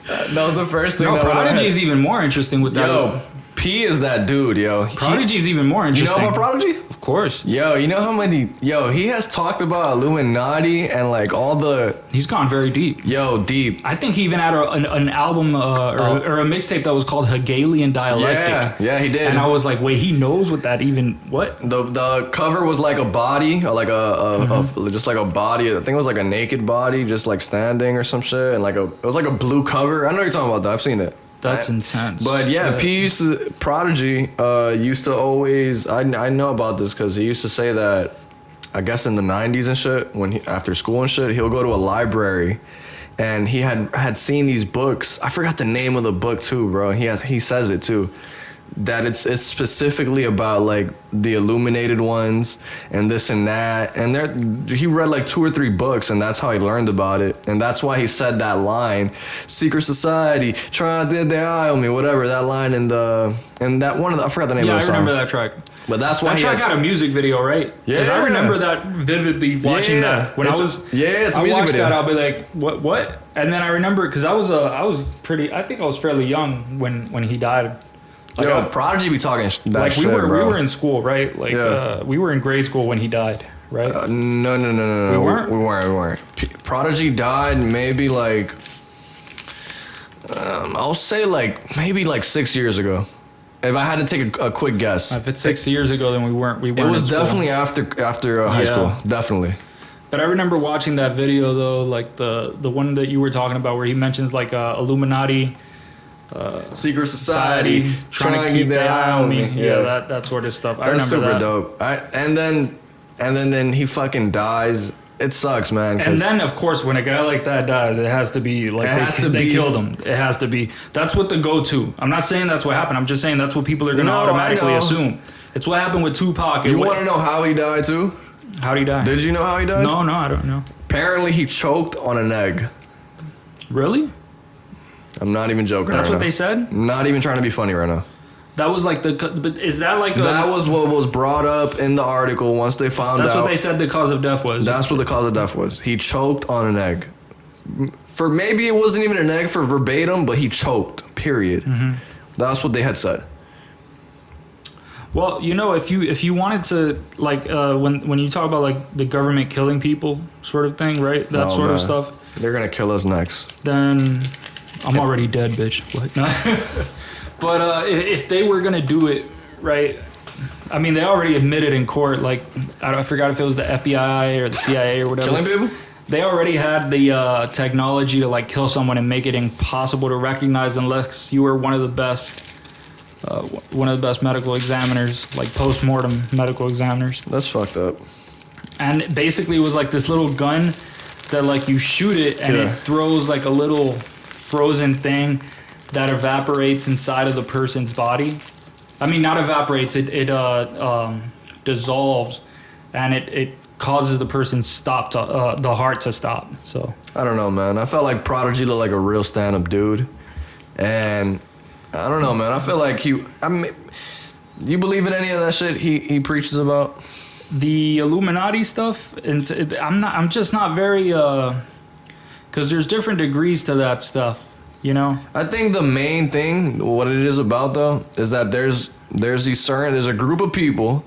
That was the first thing. Prodigy is even more interesting with that. Yo, P is that dude, yo. Prodigy is even more interesting. You know about Prodigy? Of course. Yo, you know how many... Yo, he has talked about Illuminati and like all the... He's gone very deep. Yo, deep. I think he even had an album or a mixtape that was called Hegelian Dialectic. Yeah, he did. And I was like, wait, he knows what that even... What? The cover was like a body, or like just like a body. I think it was like a naked body, just like standing or some shit. And it was like a blue cover. I know you're talking about that. I've seen it. That's intense. But yeah, Prodigy used to always... I know about this because he used to say that, I guess in the 90s and shit, when after school and shit, he'll go to a library and he had seen these books. I forgot the name of the book too, bro. He says it too. That it's specifically about like the illuminated ones and this and that, and he read like 2 or 3 books, and that's how he learned about it, and that's why he said that line, "Secret society trying to dial me," whatever that line in that one of the, I forgot the name of the song. Yeah, I remember that track. But that's why that track had a music video, right? Yeah, because I remember that vividly watching that when it's a music video. I watched that, I'll be like, what? And then I remember because I was fairly young when he died. Like, yo, Prodigy be talking that like shit, bro. We were in school, right? Like, we were in grade school when he died, right? No. We weren't. Prodigy died maybe like, I'll say like maybe like 6 years ago. If I had to take a quick guess. If it's 6 years ago, then we weren't. It was definitely after high school, definitely. But I remember watching that video though, like the one that you were talking about, where he mentions like Illuminati. secret society trying to keep their eye on me. Yeah, that sort of stuff. I remember super that. dope. And then he fucking dies. It sucks, man. And then, of course, when a guy like that dies, it has to be like they killed him. It has to be. That's what the go-to. I'm not saying that's what happened. I'm just saying that's what people are going to automatically assume. It's what happened with Tupac. You want to know how he died, too? How'd he die? Did you know how he died? No, I don't know. Apparently, he choked on an egg. Really? I'm not even joking. That's what they said? I'm not even trying to be funny right now. That was like but is that like that was what was brought up in the article once they found out. That's what they said the cause of death was. That's what the cause of death was. He choked on an egg. For maybe it wasn't even an egg for verbatim, but he choked, period. Mm-hmm. That's what they had said. Well, if you wanted to, like, when you talk about, like, the government killing people sort of thing, right? That sort of stuff. They're going to kill us next. Then I'm already dead, bitch. What? No. But if they were going to do it, right, I mean, they already admitted in court, like, I forgot if it was the FBI or the CIA or whatever. Killing people? They already had the technology to, like, kill someone and make it impossible to recognize unless you were one of the best medical examiners, like post-mortem medical examiners. That's fucked up. And basically it was like this little gun that, like, you shoot it and it throws like a little frozen thing that evaporates inside of the person's body. I mean, not evaporates, it dissolves, and it causes the person's the heart to stop. So I don't know, man. I felt like Prodigy looked like a real stand-up dude, and I don't know, man. I feel like you believe in any of that shit he preaches about? The Illuminati stuff, and I'm just not very because there's different degrees to that stuff. You know, I think the main thing, what it is about though, is that there's a group of people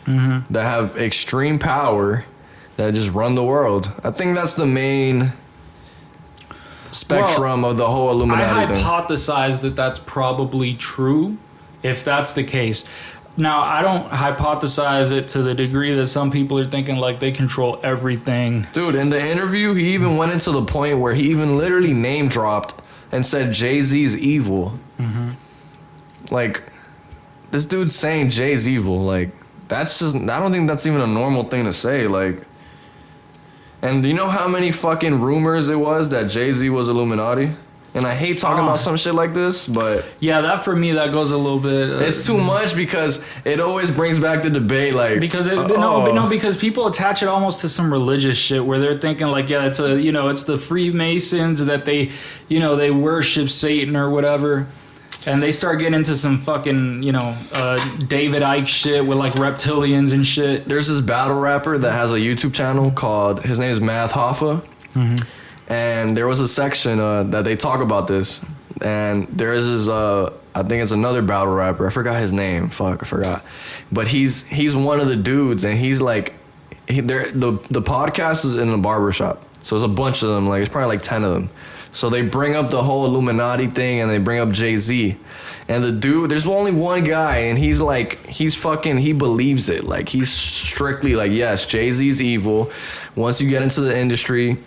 that have extreme power that just run the world. I think that's the main spectrum of the whole Illuminati thing. I hypothesize that that's probably true, if that's the case. Now, I don't hypothesize it to the degree that some people are thinking like they control everything. Dude, in the interview, he even went into the point where he even literally name dropped and said Jay-Z's evil. Mm-hmm. Like, this dude's saying Jay's evil. Like, that's just, I don't think that's even a normal thing to say. Like, and do you know how many fucking rumors it was that Jay-Z was Illuminati? And I hate talking about some shit like this, but yeah, that for me, that goes a little bit. It's too much because it always brings back the debate, like because people attach it almost to some religious shit where they're thinking like, yeah, it's it's the Freemasons that they worship Satan or whatever, and they start getting into some fucking David Icke shit with like reptilians and shit. There's this battle rapper that has a YouTube channel called, his name is Math Hoffa. Mm-hmm. And there was a section that they talk about this, and there is this I think it's another battle rapper. I forgot his name. Fuck, I forgot. But he's one of the dudes, and he's like, the podcast is in a barbershop, so there's a bunch of them. Like, it's probably like 10 of them. So they bring up the whole Illuminati thing, and they bring up Jay-Z, and the dude, there's only one guy, and he believes it. Like, he's strictly like, yes, Jay-Z's evil. Once you get into the industry,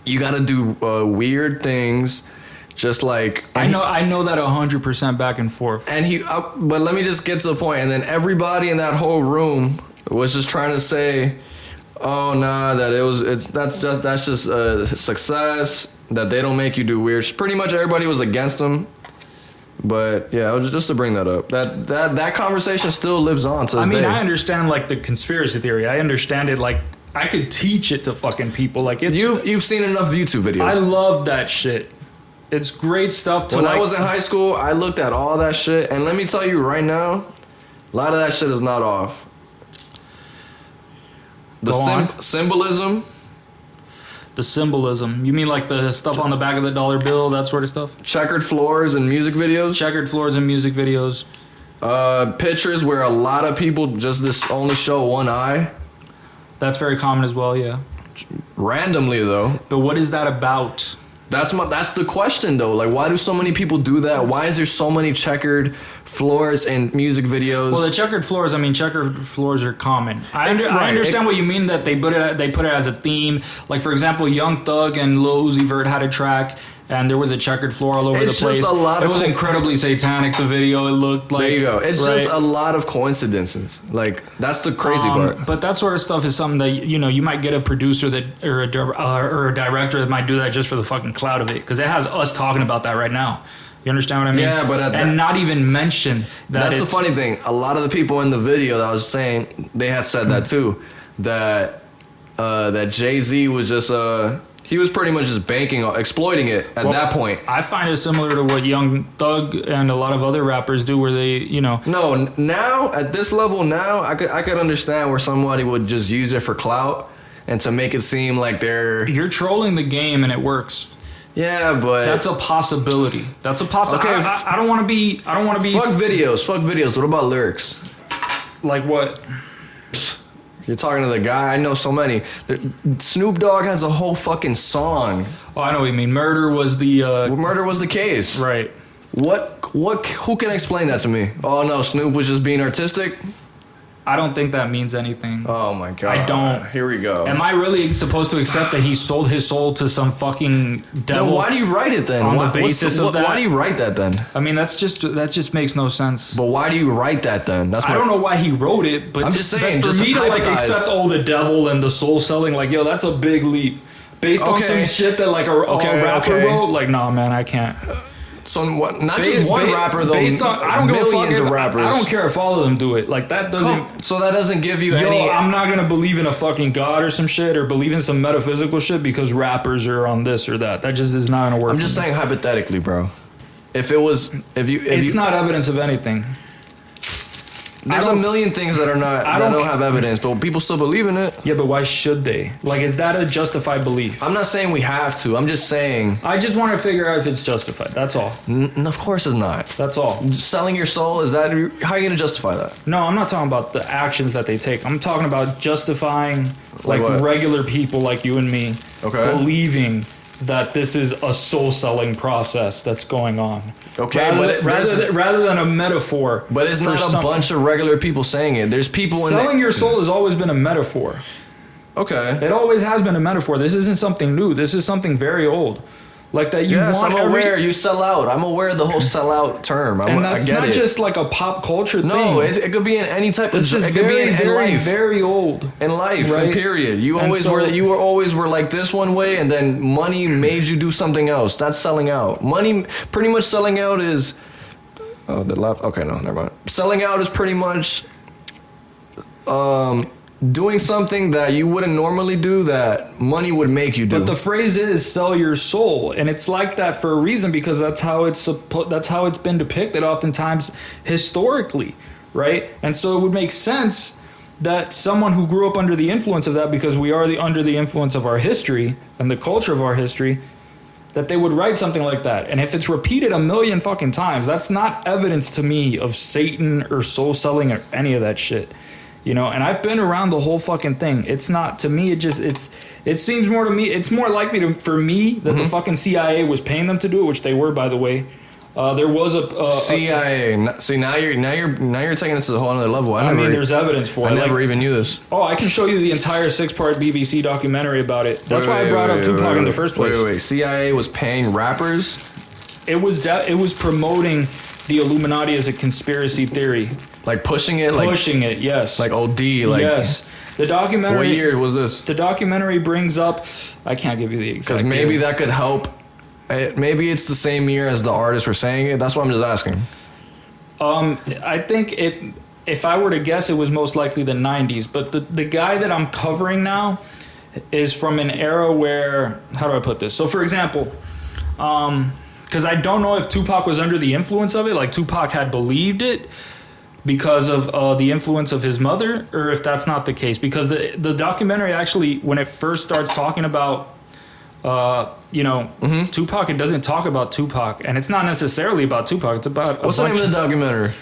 you gotta do weird things, just like I know that 100% back and forth. And but let me just get to the point. And then everybody in that whole room was just trying to say, "Oh nah, that's just a success. That they don't make you do weird." Pretty much everybody was against him. But yeah, it was just to bring that up. That conversation still lives on to this day. I understand like the conspiracy theory. I understand it like. I could teach it to fucking people. Like, it's you've seen enough YouTube videos. I love that shit. It's great stuff to When I was in high school, I looked at all that shit, and let me tell you right now, a lot of that shit is not off. The symbolism. The symbolism. You mean like the stuff on the back of the dollar bill, that sort of stuff? Checkered floors and music videos. Pictures where a lot of people just only show one eye. That's very common as well, yeah. Randomly, though. But what is that about? That's the question, though. Like, why do so many people do that? Why is there so many checkered floors in music videos? Well, the checkered floors are common. I understand what you mean, that they put it as a theme. Like, for example, Young Thug and Lil Uzi Vert had a track, and there was a checkered floor all over the place. Just a lot it was incredibly satanic, the video. It looked like... There you go. It's just a lot of coincidences. Like, that's the crazy part. But that sort of stuff is something that, you know, you might get a producer that or a director that might do that just for the fucking clout of it, because it has us talking about that right now. You understand what I mean? Yeah, but... not even mention that. That's the funny thing. A lot of the people in the video that I was saying, they had said that too, that Jay-Z was just... he was pretty much just exploiting it at that point. I find it similar to what Young Thug and a lot of other rappers do, where they, you know... No, now, at this level now, I could understand where somebody would just use it for clout and to make it seem like they're... You're trolling the game and it works. Yeah, but... That's a possibility. That's a possibility. Okay, I don't want to be... Fuck videos. What about lyrics? Like what? You're talking to the guy. I know so many. Snoop Dogg has a whole fucking song. Oh, I know what you mean. Murder was the... Murder was the case. Right. Who can explain that to me? Oh, no, Snoop was just being artistic? I don't think that means anything. Oh, my God. I don't. Here we go. Am I really supposed to accept that he sold his soul to some fucking devil? Then why do you write it then? On the basis of that? Why do you write that then? I mean, that just makes no sense. But why do you write that then? I don't know why he wrote it, but I'm just saying, for me to like accept the devil and the soul selling, like, yo, that's a big leap. Based on some shit that like a rapper wrote, like, nah, man, I can't. So not just one rapper though. Based on, I don't millions of rappers. I don't care if all of them do it. Like that doesn't. So that doesn't give you any. I'm not gonna believe in a fucking god or some shit or believe in some metaphysical shit because rappers are on this or that. That just is not gonna work. I'm just saying hypothetically, bro. It's not evidence of anything. There's a million things that don't have evidence, but people still believe in it. Yeah, but why should they? Like, is that a justified belief? I'm not saying we have to. I'm just saying. I just want to figure out if it's justified. That's all. Of course it's not. That's all. Selling your soul, how are you going to justify that? No, I'm not talking about the actions that they take. I'm talking about justifying, like regular people like you and me, believing that this is a soul-selling process that's going on. Okay, rather than a metaphor. But it's not a bunch of regular people saying it. There's people selling your soul has always been a metaphor. Okay. It always has been a metaphor. This isn't something new. This is something very old. Like that you want I'm aware you sell out. I'm aware of the whole sell out term. And that's not just like a pop culture thing. No, it could be in any type of... It could be in life. Very old. In life, right? Period. You always were like this one way, and then money made you do something else. That's selling out. Money, pretty much selling out is... Oh, the left... Okay, no, never mind. Selling out is pretty much... doing something that you wouldn't normally do that money would make you do. But the phrase is sell your soul, and it's like that for a reason because that's how it's been depicted oftentimes historically, right? And so it would make sense that someone who grew up under the influence of that, because we are under the influence of our history and the culture of our history, that they would write something like that. And if it's repeated a million fucking times, that's not evidence to me of Satan or soul selling or any of that shit. You know, and I've been around the whole fucking thing. It's not, to me, it seems more to me, it's more likely for me that the fucking CIA was paying them to do it, which they were, by the way. There was a CIA. See, now you're taking this to a whole other level. I mean, there's evidence for it. I never even knew this. Oh, I can show you the entire 6-part BBC documentary about it. That's why I brought up Tupac in the first place. Wait. CIA was paying rappers? It was promoting the Illuminati as a conspiracy theory. Like pushing it? Pushing it, yes. Like OD? Like yes. The documentary... What year was this? The documentary brings up... I can't give you the exact Because maybe that could help. Maybe it's the same year as the artists were saying it. That's what I'm just asking. I think if I were to guess, it was most likely the 90s. But the guy that I'm covering now is from an era where... How do I put this? So, for example... because I don't know if Tupac was under the influence of it. Like, Tupac had believed it because of the influence of his mother, or if that's not the case. Because the documentary actually, when it first starts talking about, Tupac, it doesn't talk about Tupac. And it's not necessarily about Tupac. It's about What's the name of the documentary?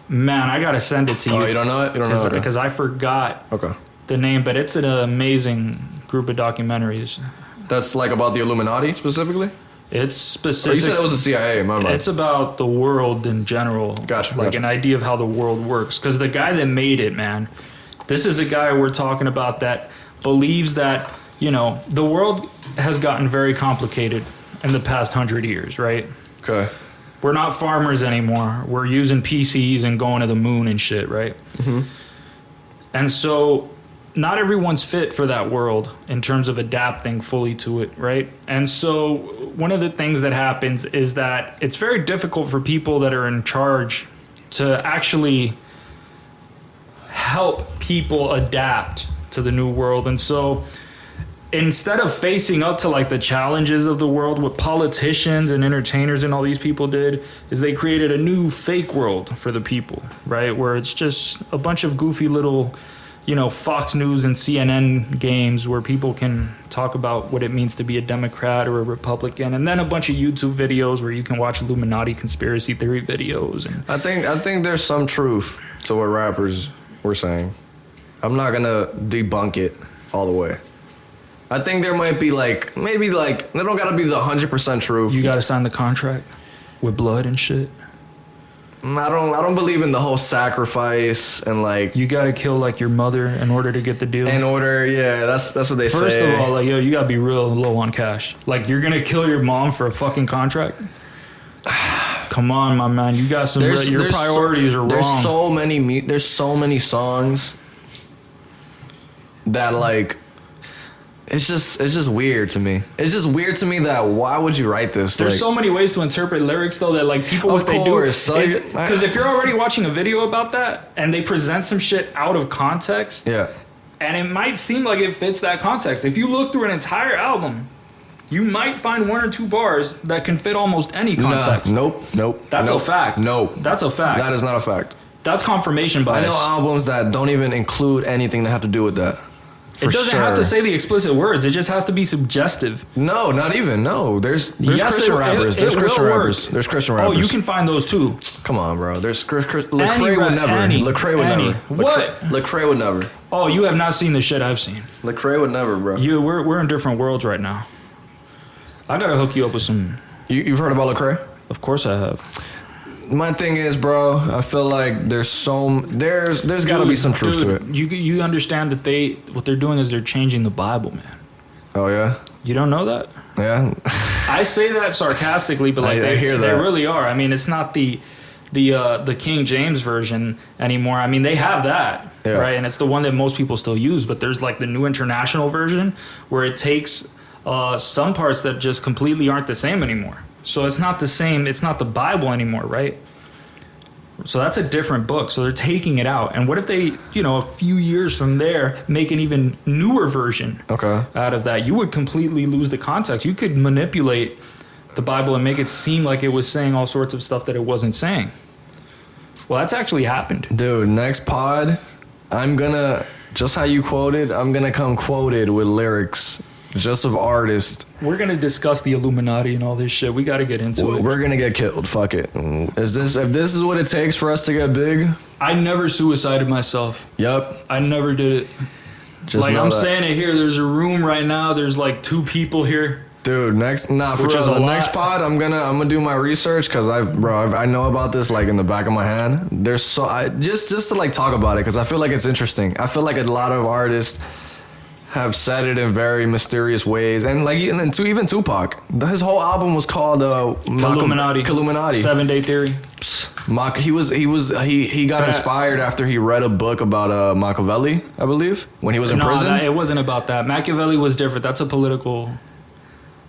Man, I got to send it to you. Oh, you don't know it? You don't know it? Because I forgot the name, but it's an amazing group of documentaries. That's like about the Illuminati specifically? It's specific. Oh, you said it was the CIA, my mind. It's about the world in general. Gotcha. An idea of how the world works. Because the guy that made it, man, this is a guy we're talking about that believes that, the world has gotten very complicated in the past 100 years, right? Okay. We're not farmers anymore. We're using PCs and going to the moon and shit, right? Mm-hmm. And so not everyone's fit for that world in terms of adapting fully to it, right? And so one of the things that happens is that it's very difficult for people that are in charge to actually help people adapt to the new world. And so instead of facing up to like the challenges of the world, what politicians and entertainers and all these people did is they created a new fake world for the people, right? Where it's just a bunch of goofy little, you know, Fox News and CNN games where people can talk about what it means to be a Democrat or a Republican, and then a bunch of YouTube videos where you can watch Illuminati conspiracy theory videos. And I think there's some truth to what rappers were saying. I'm not gonna debunk it all the way. I think there might be like, maybe like, they don't gotta be the 100% truth. You gotta sign the contract with blood and shit. I don't believe in the whole sacrifice and like. You gotta kill like your mother in order to get the deal. Yeah, that's what they say. First of all, like, yo, you gotta be real low on cash. Like, you're gonna kill your mom for a fucking contract? Come on, my man. You got some. Your priorities are wrong. There's so many songs that like. It's just weird to me. It's just weird to me that why would you write this? There's so many ways to interpret lyrics though that like people what they do is because if you're already watching a video about that and they present some shit out of context, yeah, and it might seem like it fits that context. If you look through an entire album, you might find one or two bars that can fit almost any context. Nope. That's a fact. No, that's a fact. That is not a fact. That's confirmation bias. I know albums that don't even include anything that have to do with that. It doesn't have to say the explicit words. It just has to be suggestive. No, not even. No, there's Christian rappers. There's Christian rappers. There's Christian rappers. Oh, you can find those too. Come on, bro. There's Lecrae would never. Lecrae would never. What? Lecrae would never. Oh, you have not seen the shit I've seen. Lecrae would never, bro. We're in different worlds right now. I gotta hook you up with some. You've heard about Lecrae? Of course I have. My thing is, bro, I feel like there's got to be some truth to it. You understand that what they're doing is they're changing the Bible, man. Oh yeah. You don't know that? Yeah. I say that sarcastically, but like I hear that. They really are. I mean, it's not the King James version anymore. I mean, they have that, right? And it's the one that most people still use. But there's like the New International Version where it takes some parts that just completely aren't the same anymore. So it's not the same. It's not the Bible anymore, right? So that's a different book. So they're taking it out. And what if they, a few years from there, make an even newer version out of that? You would completely lose the context. You could manipulate the Bible and make it seem like it was saying all sorts of stuff that it wasn't saying. Well, that's actually happened. Dude, next pod, I'm going to, just how you quoted, I'm going to come quoted with lyrics just of artists. We're going to discuss the Illuminati and all this shit. We got to get into it. We're going to get killed. Fuck it. If this is what it takes for us to get big? I never suicided myself. Yep. I never did it. Just like I'm saying it here. There's a room right now. There's like 2 people here. Dude, next pod, I'm gonna do my research because I know about this like in the back of my hand. There's just to like talk about it because I feel like it's interesting. I feel like a lot of artists have said it in very mysterious ways, and like even Tupac, his whole album was called Illuminati. 7 Day Theory. He got inspired after he read a book about Machiavelli, I believe, when he was in prison. It wasn't about that. Machiavelli was different. That's a political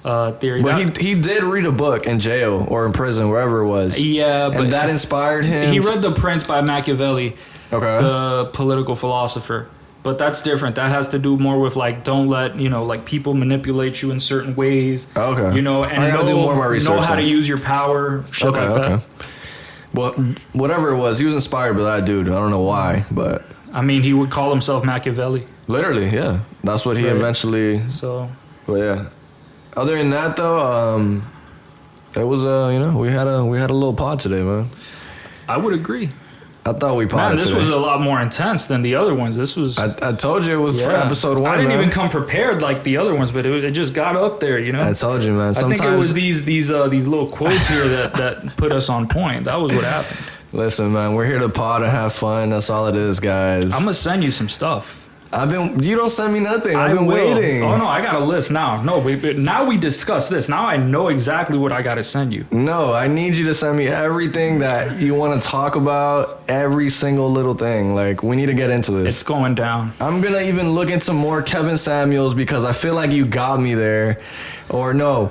theory. But he did read a book in jail or in prison, wherever it was. Yeah, but that inspired him. He read The Prince by Machiavelli, the political philosopher. But that's different. That has to do more with like don't let like people manipulate you in certain ways. Okay. And I gotta do more of my research. Know how to use your power. Shit like that. Well, whatever it was, he was inspired by that dude. I don't know why, but I mean, he would call himself Machiavelli. Literally, yeah. That's what he eventually. So. But yeah. Other than that, though, it was we had a little pod today, man. I would agree. I thought we potted this today. was a lot more intense than the other ones. This was. I told you it was for episode 1. I didn't even come prepared like the other ones, but it just got up there, I told you, man. Sometimes I think it was these little quotes here that put us on point. That was what happened. Listen, man, we're here to pod and have fun. That's all it is, guys. I'm gonna send you some stuff. You don't send me nothing. I've been waiting. Oh no, I got a list now. No, now we discuss this. Now I know exactly what I got to send you. No, I need you to send me everything that you want to talk about. Every single little thing. Like, we need to get into this. It's going down. I'm gonna even look into more Kevin Samuels because I feel like you got me there. Or no.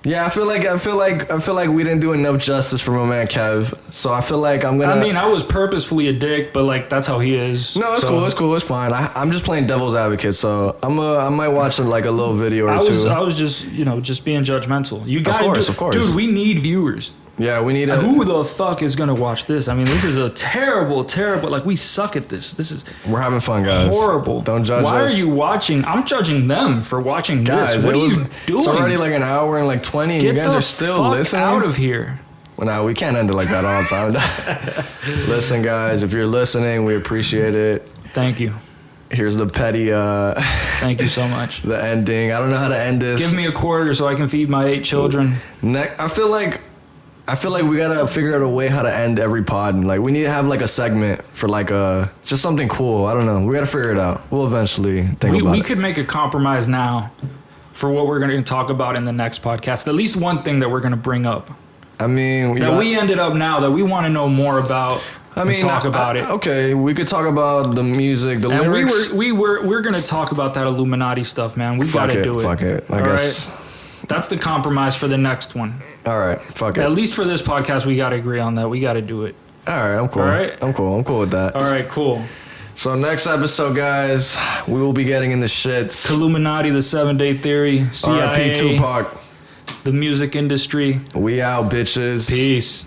Yeah, I feel like we didn't do enough justice for my man Kev. So I feel like I'm gonna. I mean, I was purposefully a dick, but like that's how he is. No, it's cool. It's fine. I'm just playing devil's advocate, so I might watch like a little video or two. I was just just being judgmental. You got of course, dude. We need viewers. Yeah, we need. Who the fuck is gonna watch this? I mean, this is a terrible. Like, we suck at this. We're having fun, guys. Horrible. Don't judge us. Why are you watching? I'm judging them for watching this. What are you doing? It's already like an hour and like 20, and you guys are still listening. Get out of here. Well, no, we can't end it like that all the time. Listen, guys, if you're listening, we appreciate it. Thank you. Here's the petty. Thank you so much. The ending. I don't know how to end this. Give me a quarter so I can feed my 8 children. I feel like we gotta figure out a way how to end every pod. Like, we need to have like a segment for like just something cool. I don't know. We gotta figure it out. We'll eventually think about it. We could make a compromise now for what we're gonna talk about in the next podcast. At least one thing that we're gonna bring up. I mean, we ended up now that we want to know more about. Talk about it. Okay, we could talk about the music, the lyrics. We're gonna talk about that Illuminati stuff, man. We gotta do it. Fuck it. I guess. Right? That's the compromise for the next one. All right, fuck it. At least for this podcast, we got to agree on that. We got to do it. All right, I'm cool. All right? I'm cool with that. All right, cool. So next episode, guys, we will be getting in the shits. Illuminati, the 7-Day Theory, CIA, R.I.P. Tupac, the music industry. We out, bitches. Peace.